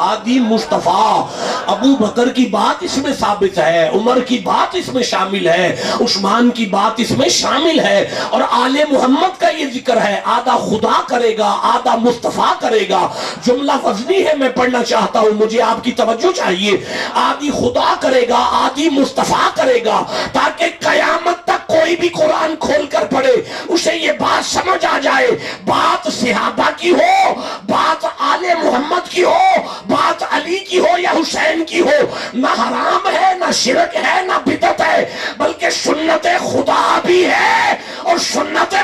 آدھی مصطفیٰ. ابو بکر کی بات اس میں ثابت ہے عمر کی بات اس میں شامل ہے عثمان کی بات اس میں شامل ہے اور آل محمد کا یہ ذکر ہے آدھا خدا کرے گا آدھا مصطفیٰ کرے گا. جملہ وزنی ہے میں پڑھنا چاہتا ہوں مجھے آپ کی توجہ چاہیے. آدھی خدا کرے گا آدھی مصطفیٰ کرے گا تاکہ قیامت تک کوئی بھی قرآن کھول کر پڑھے اسے یہ بات سمجھ آ جائے بات صحابہ کی ہو بات آل محمد کی ہو بات علی کی ہو یا حسین کی ہو نہ حرام ہے نہ شرک ہے نہ بدعت ہے بلکہ سنت خدا بھی ہے اور سنت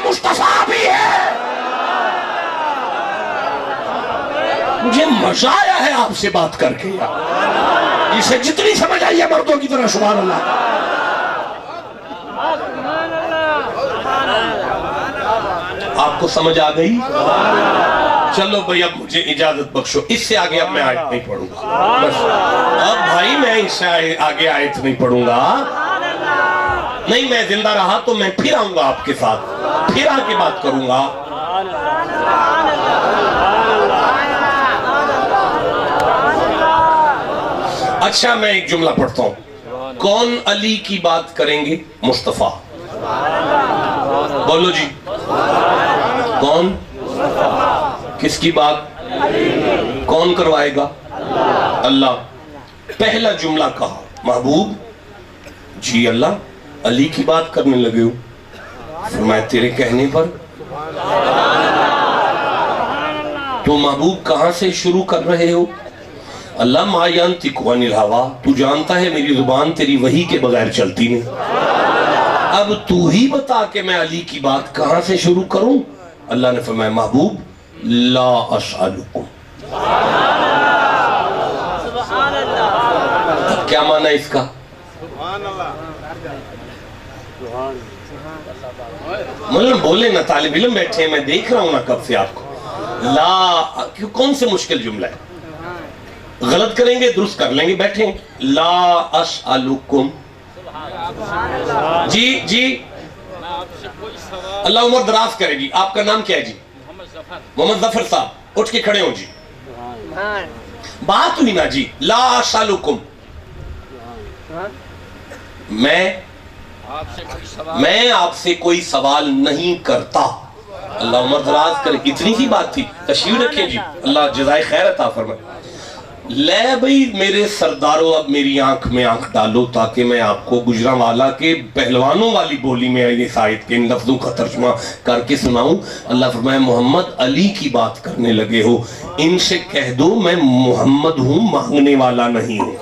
مزہ آیا ہے آپ سے بات کر کے یار، اسے جتنی سمجھ آئی ہے مردوں کی طرح، سبحان اللہ۔ آپ کو سمجھ آ گئی؟ چلو بھئی اب مجھے اجازت بخشو، اس سے آگے اب میں آیت نہیں پڑھوں گا بس، اب بھائی میں اس سے آگے آیت نہیں پڑھوں گا، نہیں میں زندہ رہا تو میں پھر آؤں گا آپ کے ساتھ، پھر آ کے بات کروں گا۔ اچھا میں ایک جملہ پڑھتا ہوں، کون علی کی بات کریں گے؟ مصطفیٰ، بولو جی، کون؟ کس کی بات؟ کون کروائے گا؟ اللہ۔ پہلا جملہ کہا محبوب جی اللہ علی کی بات کرنے لگے ہو؟ فرمایا تیرے کہنے پر۔ تو محبوب کہاں سے شروع کر رہے ہو؟ اللہ ما ینطق عن الہوا، تو جانتا ہے میری زبان تیری وحی کے بغیر چلتی نہیں، اب تو ہی بتا کہ میں علی کی بات کہاں سے شروع کروں؟ اللہ نے فرمایا محبوب لا اسألکم۔ کیا معنی ہے اس کا؟ مطلب بولے نا، طالب علم بیٹھے ہیں، میں دیکھ رہا ہوں نا کب سے آپ کو۔ لا کون سے مشکل جملہ ہے؟ غلط کریں گے درست کر لیں گے، بیٹھیں۔ لا اسألکم، جی جی اللہ عمر دراز کرے جی، آپ کا نام کیا ہے جی؟ محمد ظفر صاحب، اٹھ کے کھڑے ہوں جی، بات ہوئی نا جی۔ لا اسألکم، میں آپ سے کوئی سوال نہیں کرتا۔ اللہ عمر دراز کرے، اتنی سی بات تھی، تشریف رکھیں جی، اللہ جزائے خیر عطا فرمائے۔ لے بھئی میرے سرداروں اب میری آنکھ میں آنکھ ڈالو تاکہ میں آپ کو گجرانوالہ کے پہلوانوں والی بولی میں اس آیت کے ان لفظوں کا ترجمہ کر کے سناؤں۔ اللہ فرمائے محمد علی کی بات کرنے لگے ہو، ان سے کہہ دو میں محمد ہوں، مانگنے والا نہیں ہوں۔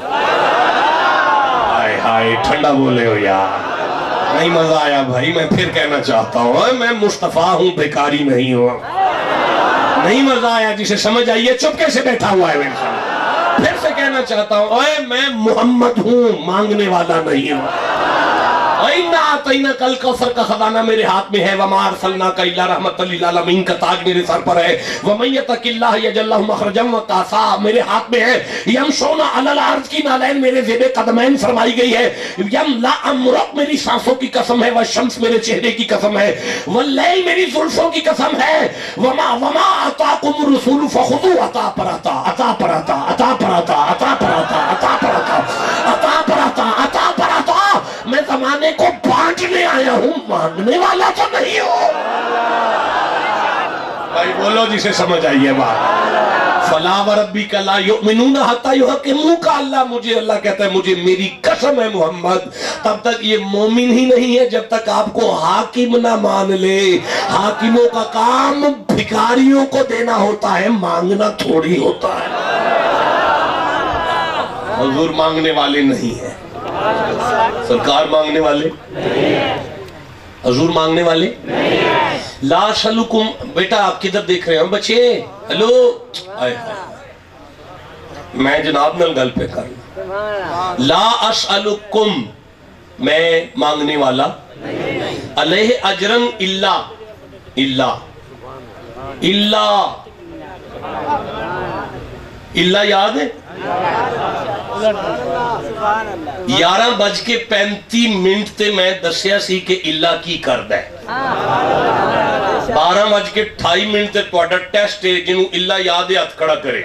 ہائے ہائے ٹھنڈا بولے ہو یار، نہیں مزہ آیا بھائی، میں پھر کہنا چاہتا ہوں میں مصطفیٰ ہوں، بیکاری نہیں ہوں۔ نہیں مزہ آیا، جسے سمجھ آئیے چپکے سے بیٹھا ہوا ہے میرے سامنے۔ پھر سے کہنا چاہتا ہوں اوے میں محمد ہوں، مانگنے والا نہیں ہوں۔ اِنَّا أَعْطَيْنَاكَ الْكَوْثَرَ کا خزانہ میرے ہاتھ میں ہے، وَمَا أَرْسَلْنَاكَ إِلَّا رَحْمَةً لِلْعَالَمِينَ کا تاج میرے سر پر ہے، وَمَن يَتَّقِ اللَّهَ يَجْعَل لَّهُ مَخْرَجًا وَقَاسًا میرے ہاتھ میں ہے، يَمْشُونَ عَلَى الْأَرْضِ کی نالین میرے زیب قدمین فرمائی گئی ہے، يَمْلَأَ أَمْرُكَ میری سانسوں کی قسم ہے، وَالشَّمْسِ میرے چہرے کی قسم ہے، وَاللَّيْلِ میری زلفوں کی قسم ہے، وَمَا آتَاكُمُ الرَّسُولُ فَخُذُوهُ عطا پر آتا، عطا پر آتا، عطا پر آتا، عطا پر آتا، عطا پر آتا، عطا پر آتا، عطا پر آتا۔ میں زمانے کو بانٹنے آیا ہوں، مانگنے والا تو نہیں ہوں۔ بھائی بولو جسے سمجھ آئیے بات۔ فَلَا وَرَبِّكَ لَا يُؤْمِنُونَ حَتَّى يُحَكِّمُوكَ، اللہ کہتا ہے مجھے میری قسم ہے محمد، تب تک یہ مومن ہی نہیں ہے جب تک آپ کو حاکم نہ مان لے۔ حاکموں کا کام بھکاریوں کو دینا ہوتا ہے، مانگنا تھوڑی ہوتا ہے۔ حضور مانگنے والے نہیں ہیں، سرکار مانگنے والے، حضور مانگنے والے۔ لا اسألکم، بیٹا آپ کدھر دیکھ رہے ہیں بچے؟ ہلو، میں جناب نل گل پہ کرنا۔ لا اسألکم، میں مانگنے والا، علیہ اجرن اللہ یاد ہے؟ 11:35 تے میں دسیا سی کہ اللہ کی کرد ہے، 12:28 تے توڑا ٹیسٹ ہے، جنہوں اللہ یاد ہے ہاتھ کھڑا کرے۔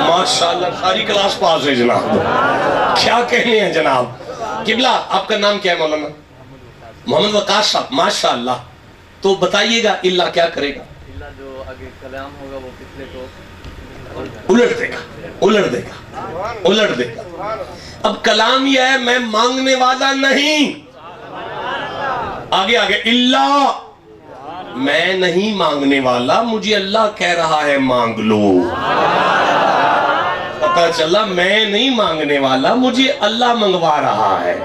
ماشاءاللہ ساری کلاس پاس ہے جناب، کیا کہنے ہیں جناب۔ قبلہ آپ کا نام کیا ہے مولانا؟ محمد وقاص صاحب، ماشاءاللہ۔ تو بتائیے گا اللہ کیا کرے گا؟ اللہ جو آگے کلام ہوگا وہ پچھلے کو الٹ دے گا۔ اب کلام یہ ہے میں مانگنے والا نہیں، آگے اللہ، میں نہیں مانگنے والا، مجھے اللہ کہہ رہا ہے مانگ لو۔ پتہ چلا میں نہیں مانگنے والا، مجھے اللہ منگوا رہا ہے،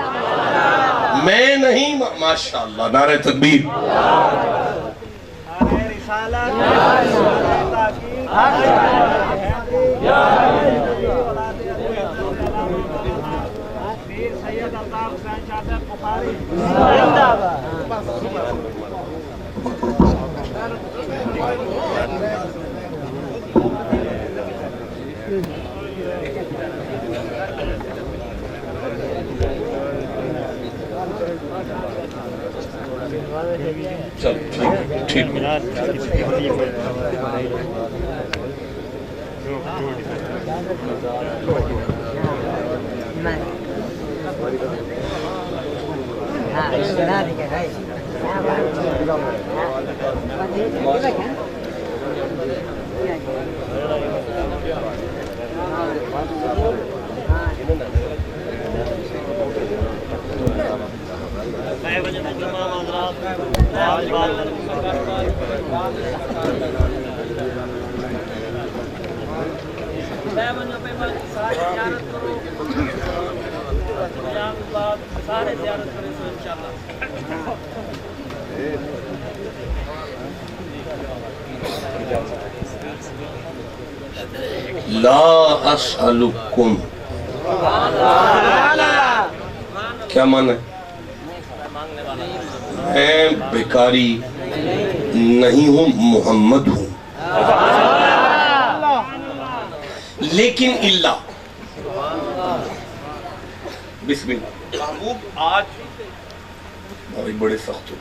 میں نہیں۔ ماشاءاللہ، نعرہ تکبیر۔ چل ٹھیک لا اسألکم کیا معنی ہے؟ میں بیکاری نہیں ہوں، محمد ہوں، لیکن اللہ بسم اللہ محبوب آج بھائی بڑے سخت ہو،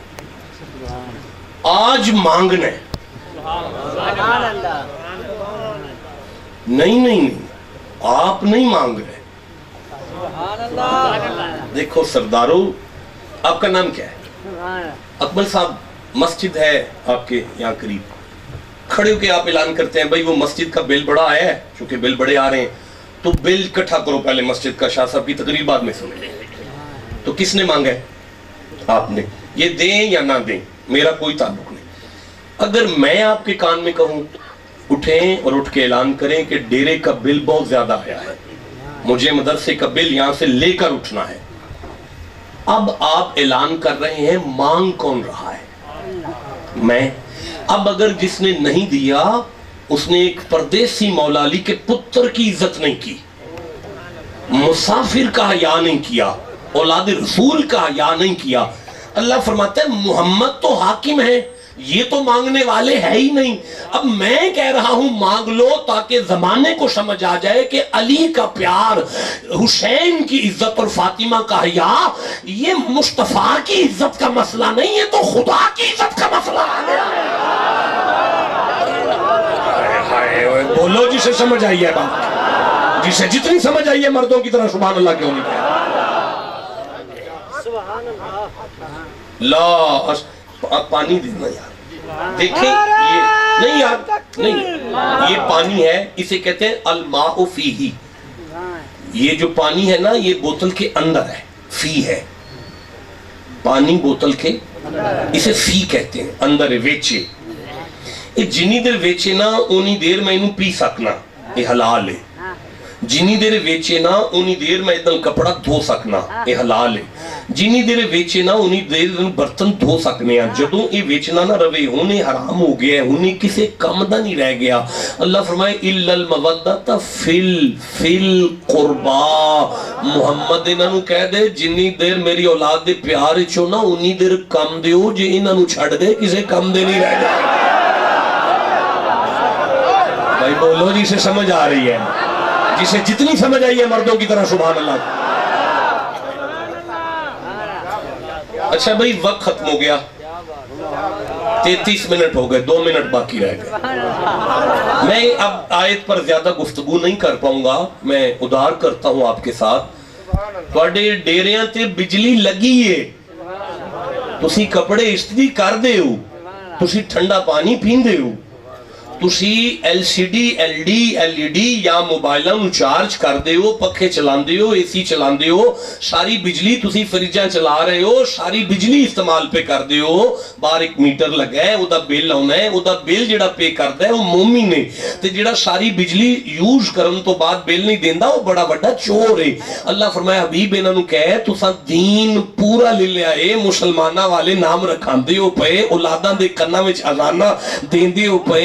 آج مانگنا ہے، نہیں آپ نہیں مانگ رہے۔ دیکھو سردارو، آپ کا نام کیا ہے؟ اکمل صاحب، مسجد ہے آپ کے یہاں قریب، کھڑے ہو کے آپ اعلان کرتے ہیں بھائی وہ مسجد کا بل بڑا آیا ہے، چونکہ بل بڑے آ رہے ہیں تو بل اکٹھا کرو پہلے مسجد کا، شاہ صاحب کی تقریر بعد میں سن لیں۔ تو کس نے مانگا ہے؟ آپ نے۔ یہ دیں یا نہ دیں میرا کوئی تعلق نہیں۔ اگر میں آپ کے کان میں کہوں اٹھیں اور اٹھ کے اعلان کریں کہ ڈیرے کا بل بہت زیادہ آیا ہے، مجھے مدرسے کا بل یہاں سے لے کر اٹھنا ہے، اب آپ اعلان کر رہے ہیں مانگ کون رہا ہے؟ میں۔ اب اگر جس نے نہیں دیا اس نے ایک پردیسی مولا علی کے پتر کی عزت نہیں کی، مسافر کا حیا نہیں کیا، اولاد رسول کا حیا نہیں کیا۔ اللہ فرماتا ہے محمد تو حاکم ہے، یہ تو مانگنے والے ہے ہی نہیں۔ اب میں کہہ رہا ہوں مانگ لو تاکہ زمانے کو سمجھ آ جائے کہ علی کا پیار، حسین کی عزت اور فاطمہ کا حیا یہ مصطفیٰ کی عزت کا مسئلہ نہیں، یہ تو خدا کی عزت کا مسئلہ آ گیا ہے۔ بولو جسے سمجھ آئی ہے بات، جسے جتنی سمجھ آئی ہے مردوں کی طرح سبحان اللہ کیوں نہیں کہا؟ لا آپ پانی دینا یار، دیکھیں یہ نہیں یار، نہیں، یہ پانی ہے، اسے کہتے ہیں الماء فیہ۔ یہ جو پانی ہے نا یہ بوتل کے اندر ہے، فی ہے، پانی بوتل کے، اسے فی کہتے ہیں، اندر ہے، ویچے۔ یہ جنی دیر ویچے نا اونی دیر میں انہوں پی سکنا، یہ حلال ہے۔ جنی دیر ویچے نا انہی دیر میں اتنا کپڑا دھو سکنا، یہ حلال ہے۔ جنی دیر ویچے نا انہی دیر برتن دھو سکنے ہیں۔ جدوں یہ ویچنا نہ روے انہیں حرام ہو گیا ہے، انہیں کسے کم دا نہیں رہ گیا۔ اللہ فرمائے اِلَّا الْمَوَدَّةَ فِي الْقُرْبَى، محمد انہاں نو کہہ دے جنی دیر میری اولاد دے پیار چھو نا انہی دیر کم دیو، جے انہاں نو چھڑ دے کسے کم دے نہیں رہ گیا۔ بھائی بولو جسے سمجھ آ رہی ہے، جسے جتنی سمجھ آئی ہے مردوں کی طرح سبحان اللہ۔ اچھا بھئی وقت ختم ہو گیا، 33 منٹ ہو گئے، 2 منٹ باقی رہ گئے۔ میں اب آیت پر زیادہ گفتگو نہیں کر پاؤں گا، میں ادھار کرتا ہوں آپ کے ساتھ۔ توڑے ڈیریاں تے بجلی لگی ہے، تسی کپڑے استری کر دے ہو، تسی ٹھنڈا پانی پین دے ہو، تسی L C D L D L E D یا موبائلوں چارج کر دے ہو، پکھے چلان دے ہو، اے سی چلان دے ہو، ساری بجلی تسی فریجاں چلا رہے ہو، ساری بجلی استعمال پہ کر دے ہو، بار ایک میٹر لگا ہے، او دا بل ہونا ہے، او دا بل جڑا پے کر دے وہ مومن ہے، تے جڑا ساری بجلی یوز کرن تو بعد بل نہیں دیندہ وہ بڑا بڑا چور ہے۔ اللہ فرمایا حبیب انہوں نے کہے تساں دین پورا لے لیا ہے، مسلمانہ والے نام رکھان دے ہو پے، اولاداں دے کنہ وچ اذانہ دین دے ہو پے،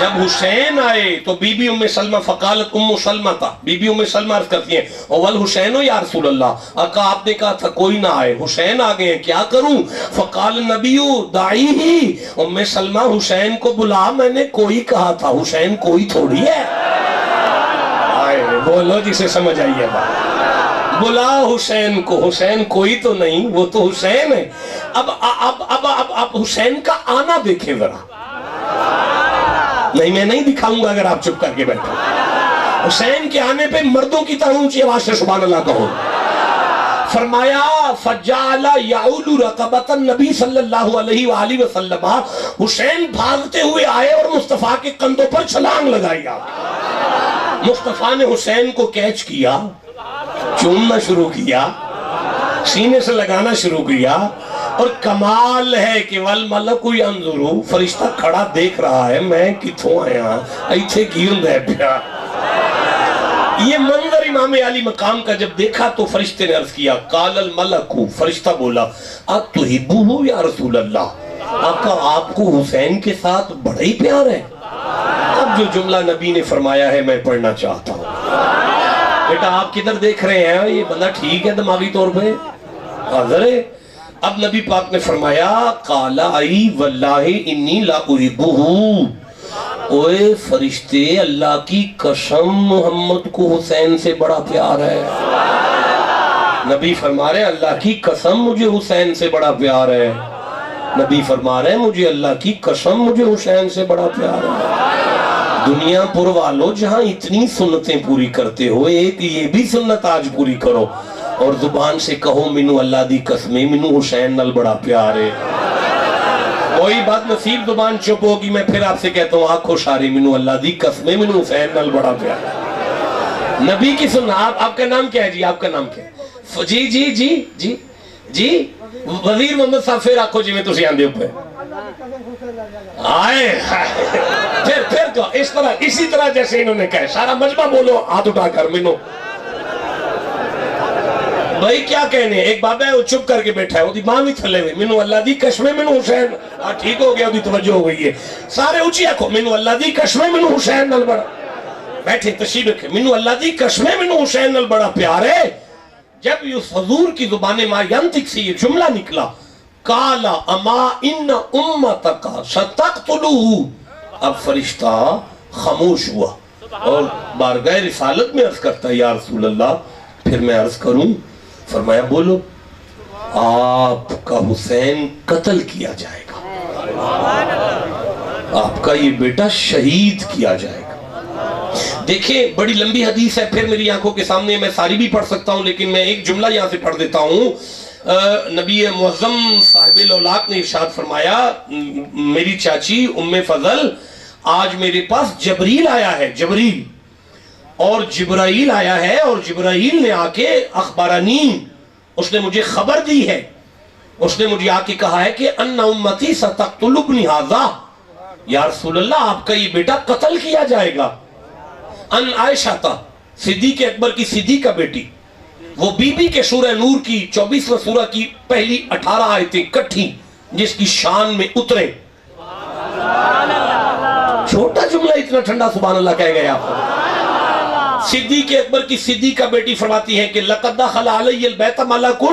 جب حسین آئے تو بی بی ام سلمہ فقالت ام سلمہ تھا، بی بی ام سلمہ عرض کرتی ہیں اول حسین ہو یا رسول اللہ، آقا آپ نے کہا تھا کوئی نہ آئے، حسین آ گئے ہیں کیا کروں؟ فقال نبی دائی ہی، ام سلمہ حسین کو بلا، میں نے کوئی کہا تھا، حسین کوئی تھوڑی ہے۔ آئے بولو جسے سمجھ آئیے بات، بلا حسین کو، حسین کوئی تو نہیں، وہ تو حسین ہے۔ اب حسین کا آنا دیکھیں ذرا، نہیں میں نہیں دکھاؤں گا اگر آپ چپ کر کے بیٹھے۔ حسین کے آنے پہ مردوں کی طرح اونچی آواز سے سبحان اللہ کہو۔ فرمایا فجعل یعول رقبۃ النبی صلی اللہ علیہ وآلہ وسلم، حسین بھاگتے ہوئے آئے اور مصطفیٰ کے کندھوں پر چھلانگ لگائی۔ مصطفیٰ نے حسین کو کیچ کیا، چومنا شروع کیا، سینے سے لگانا شروع کیا، اور کمال ہے کہ والملک ینظر، فرشتہ کھڑا دیکھ رہا ہے میں کتھوں آیا ایتھے کیوں دے پیا۔ یہ منظر امام علی مقام کا جب دیکھا تو فرشتے نے عرض کیا قال الملک، فرشتہ بولا اتحبہ یا رسول اللہ، آقا آپ کو حسین کے ساتھ بڑا ہی پیار ہے۔ اب جو جملہ نبی نے فرمایا ہے میں پڑھنا چاہتا ہوں۔ بیٹا آپ کدھر دیکھ رہے ہیں؟ یہ بندہ ٹھیک ہے دماغی طور پہ، حاضر ہے۔ اب نبی پاک نے فرمایا قال ای واللہ انی لا احبہ، اوے فرشتے اللہ کی قسم محمد کو حسین سے بڑا پیار ہے۔ نبی فرما رہے اللہ کی قسم مجھے حسین سے بڑا پیار ہے۔ نبی فرما رہے مجھے اللہ کی قسم مجھے حسین سے بڑا پیار ہے۔ دنیا پر والو جہاں اتنی سنتیں پوری کرتے ہو، ایک یہ بھی سنت آج پوری کرو اور زبان سے کہو منو اللہ دی قسمیں منو حسین نال بڑا پیار ہے۔ کوئی بات نصیب زبان چپ ہوگی، میں پھر آپ سے کہتا ہوں آنکھوں شاری منو اللہ دی قسمیں منو حسین نال بڑا پیار ہے۔ نبی کی سننا۔ آپ کا نام کیا ہے جی؟ آپ کا نام کیا ہے؟ جی جی جی جی جی وزیر محمد صاحب پھر آنکھوں جی میں تو سیاں دے اوپر آئے پھر تو اس طرح اسی طرح جیسے انہوں نے کہا سارا مجمع بولو ہاتھ اٹھا کر منو۔ بھائی کیا کہنے، ایک بابا ہے وہ چپ کر کے بیٹھا ہے، وہ دی ماں بھی تھلے ہوئے منو اللہ دی قسمیں منو حسین، ٹھیک ہو گیا، وہ دی توجہ ہو گئی ہے، سارے اونچی آنکھوں منو اللہ دی قسمیں منو حسین نال بڑا، بیٹھے تشریف رکھے، منو اللہ دی قسمیں منو حسین نال بڑا پیار ہے۔ جب یہ حضور کی زبان ما ینطق سے یہ جملہ نکلا قال اما ان امتک ستقتلوہ، اب فرشتہ خاموش ہوا اور بارگاہ رسالت میں عرض کرتا ہے یا رسول اللہ پھر میں عرض کروں؟ فرمایا بولو، آپ کا حسین قتل کیا جائے گا، آپ کا یہ بیٹا شہید کیا جائے گا۔ دیکھیں بڑی لمبی حدیث ہے، پھر میری آنکھوں کے سامنے میں ساری بھی پڑھ سکتا ہوں لیکن میں ایک جملہ یہاں سے پڑھ دیتا ہوں۔ نبی معظم صاحب الاولاق نے ارشاد فرمایا میری چاچی ام فضل آج میرے پاس جبریل آیا ہے، جبریل اور جبرائیل آیا ہے، اور جبرائیل نے آ کے اخبارانی، اس نے مجھے خبر دی ہے، اس نے مجھے آ کے کہا ہے کہ ان امتی ستقتل ابن ھذا، یا رسول اللہ آپ کا یہ بیٹا قتل کیا جائے گا۔ ان عائشہ تا صدیق اکبر کی صدیقہ بیٹی، وہ بی بی کے سورہ نور کی 24واں سورہ کی پہلی 18 آیتیں کٹھی جس کی شان میں اترے۔ چھوٹا جملہ اتنا ٹھنڈا سبحان اللہ کہہ گئے آپ۔ صدیق اکبر کی صدیقہ بیٹی فرماتی ہے کہ لقد دخل علی البیت ملک،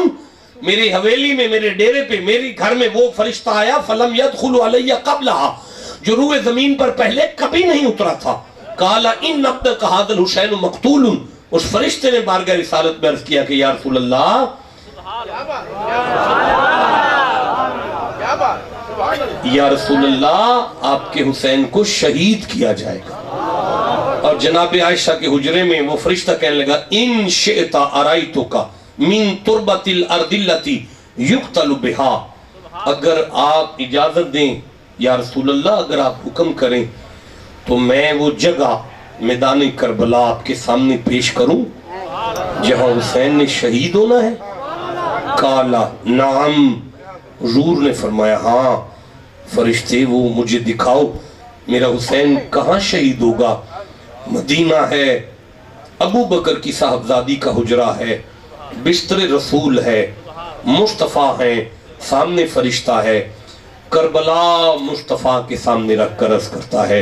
میری حویلی میں میرے ڈیرے پہ میری گھر میں وہ فرشتہ آیا فلم يدخل علی قبلہا، جو روح زمین پر پہلے کبھی نہیں اترا تھا۔ قال ان ابنک ھذا الحسین مقتول، اس فرشتے نے بارگاہ رسالت میں عرض کیا کہ یا رسول اللہ یا رسول اللہ آپ کے حسین کو شہید کیا جائے گا۔ اور جناب عائشہ کے حجرے میں وہ فرشتہ کہنے لگا ان شئت ارائیتک من تربت الارض التي یقتل بها، اگر آپ اجازت دیں یا رسول اللہ اگر آپ حکم کریں تو میں وہ جگہ میدان کربلا آپ کے سامنے پیش کروں جہاں حسین نے شہید ہونا ہے؟ قال نعم، حضور نے فرمایا ہاں فرشتے وہ مجھے دکھاؤ میرا حسین کہاں شہید ہوگا۔ مدینہ ہے، ابو بکر کی صاحبزادی کا حجرہ ہے، بستر رسول ہے، مصطفیٰ ہیں، سامنے فرشتہ ہے، کربلا مصطفیٰ کے سامنے رکھ کر عرض کرتا ہے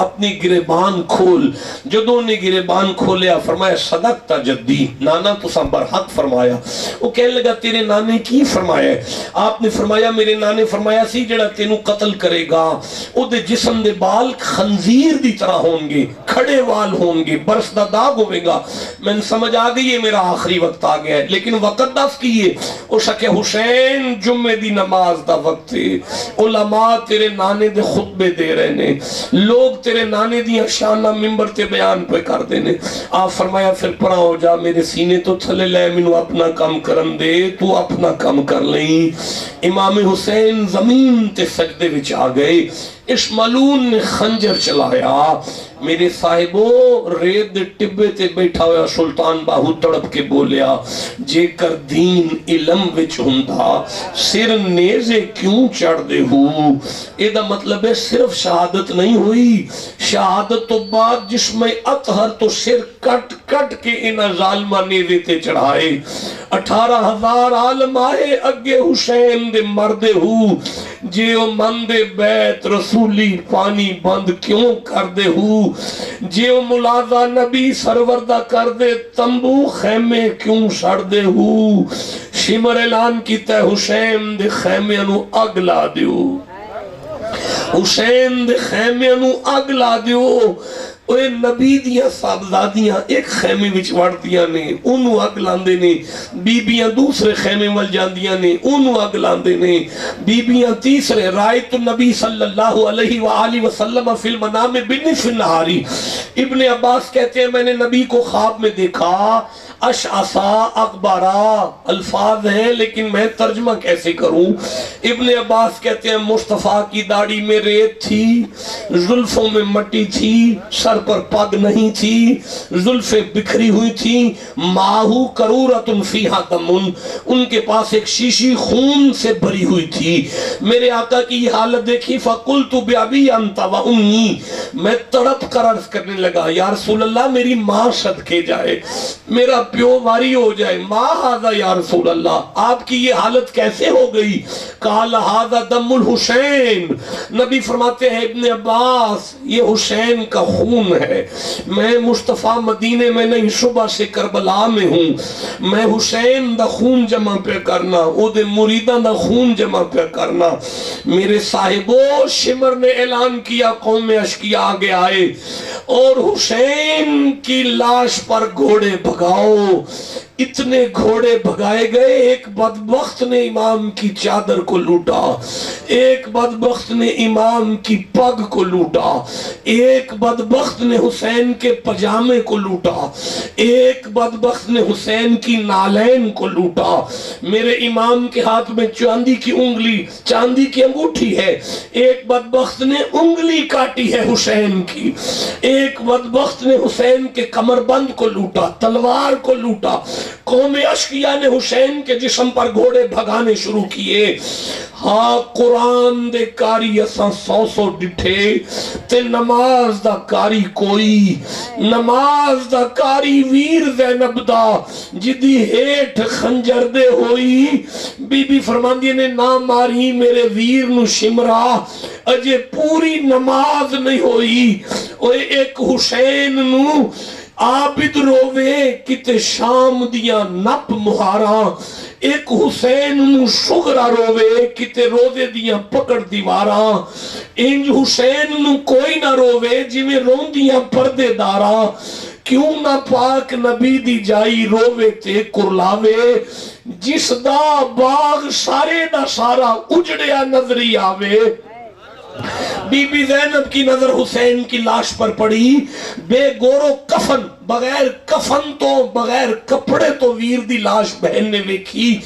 اپنی گریبان کھول. جدوں نے گریبان کھولیا فرمایا صدقتا جدی, نانا تساں برحق فرمایا. وہ کہنے لگا تیرے نانے کی فرمایا ہے؟ آپ نے فرمایا میرے نانے فرمایا سی جڑا تینوں قتل کرے گا او دے جسم دے بال خنزیر دی طرح ہوں گے, کھڑے وال ہوں گے, برس دا داغ ہوئے گا. میں نے سمجھ آ گئی ہے میرا آخری وقت آ گیا ہے, لیکن وقت دس کیے او شکے حسین جمعے دی نماز دا وقت تھے. علماء تیرے نانے دے خطبے دے رہے نے, لوگ تیرے نانے دی شانہ ممبر تے بیان پہ کر دینے. آپ فرمایا پھر پرا ہو جا, میرے سینے تو تھلے لے, منو اپنا کام کرن دے, تو اپنا کام کر لیں. امام حسین زمین تے سجدے وچ آ گئے. اس ملون نے خنجر چلایا. میرے صاحبو ریت دے ٹبے تے بیٹھا ہویا سلطان باہو تڑپ کے بولیا جے کر دین علم وچ ہوندا سر نیزے کیوں چڑھ دے ہو. اے دا مطلب ہے صرف شہادت نہیں ہوئی, شہادت تو بعد جس میں اطہر تو سر کٹ کٹ کے انہ ظالمہ نیزے تے چڑھائے. 18,000 عالم آئے اگے حسین دے مردے ہو, جے او مندے بیت رسولی پانی بند کیوں کر دے ہو, جے او ملازہ نبی سروردہ کر دے تنبو خیمے کیوں سڑ دے ہو. شمر اعلان کیتا ہے حسین دے خیمے انو اگ لا دیو, حسین دے خیمے انو اگ لا دیو. اوے نبی دیاں صاحبزادیاں ایک خیمے وچ وڑدیاں نے, انہوں اگ لاندے نے. بیبیاں دوسرے خیمے وال جاندیاں نے, انہوں اگ لاندے نے. بیبیاں تیسرے. رائت النبی صلی اللہ علیہ وآلہ وسلم فی المنام بنصف النہاری. ابن عباس کہتے ہیں میں نے نبی کو خواب میں دیکھا. اشعثا اکبرا الفاظ ہیں لیکن میں ترجمہ کیسے کروں. ابن عباس کہتے ہیں مصطفیٰ کی داڑھی میں ریت تھی, زلفوں میں مٹی تھی, سر پر پگ نہیں تھی, زلفیں بکھری ہوئی تھی. ماہو کرورت فیہا دمن, ان کے پاس ایک شیشی خون سے بھری ہوئی تھی. میرے آقا کی یہ حالت دیکھی فقلت بأبی انت و امی, میں تڑپ کر عرض کرنے لگا یا رسول اللہ میری ماں صدقے جائے, میرا پیو واری ہو جائے. ماں ہاذا یا رسول اللہ, آپ کی یہ حالت کیسے ہو گئی؟ قال ہاذا دم الحسین. نبی فرماتے ہیں ابن عباس یہ حسین کا خون ہے. میں مصطفیٰ مدینے میں نہیں, صبح سے کربلا میں ہوں. میں حسین دا خون جمع پہ کرنا, او دے مریدان دا خون جمع پہ کرنا. میرے صاحبو شمر نے اعلان کیا قوم اشقیاء آگے آئے اور حسین کی لاش پر گھوڑے بھگاؤ. اتنے گھوڑے بھگائے گئے, ایک بدبخت نے امام کی چادر کو لوٹا, ایک بدبخت نے امام کی پگ کو لوٹا, ایک بدبخت نے حسین کے پجامے کو لوٹا, ایک بدبخت نے حسین کی نالین کو لوٹا. میرے امام کے ہاتھ میں چاندی کی انگلی, چاندی کی انگوٹھی ہے, ایک بدبخت نے انگلی کاٹی ہے حسین کی, ایک بدبخت نے حسین کے کمر بند کو لوٹا, تلوار کو لوٹا. قوم اشقیاء نے حسین کے جسم پر گھوڑے بھگانے شروع کیے. ہاں قرآن دے کاری اساں 100 ڈٹھے تے نماز دا کاری کوئی. نماز دا کاری ویر زینب دا جدی ہیٹھ خنجر دے ہوئی. بی بی فرماندی نے نہ ماری میرے ویر نو شمرا, اجے پوری نماز نہیں ہوئی. اوے ایک حسین نو عابد روے کتے شام دیا نپ مہاراں, ایک حسین نو شغرہ روے کتے روزے دیا پکڑ دیواراں. انج حسین نو کوئی نہ روے جی میں رون دیا پردے داراں. کیوں نہ پاک نبی دی جائی روے تے کرلاوے, جس دا باغ سارے دا سارا اجڑیا نظری آوے. بی بی زینب کی نظر حسین کی لاش پر پڑی, بے گورو کفن, بغیر کفن تو بغیر کپڑے تو ویر دی لاش بہن نے ویکھی.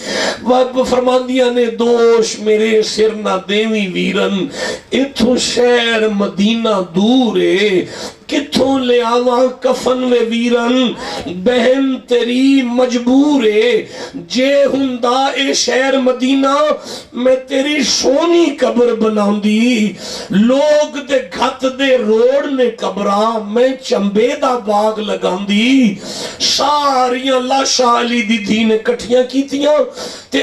فرماندیاں نے دوش میرے سر نہ دیوی ویرن, اتھو شہر مدینہ دور ہے, کتھوں لے آواں کفن وے ویرن, بہن تیری مجبور ہے. جے ہندا اے شہر مدینہ میں تیری سونی قبر بناؤں دی, لوگ دے گھت دے روڑ نے قبراں میں چمبے دا باغ لگاؤں دی. ساریاں لاشاں علی دی دھی نے کٹھیاں کیتیاں تے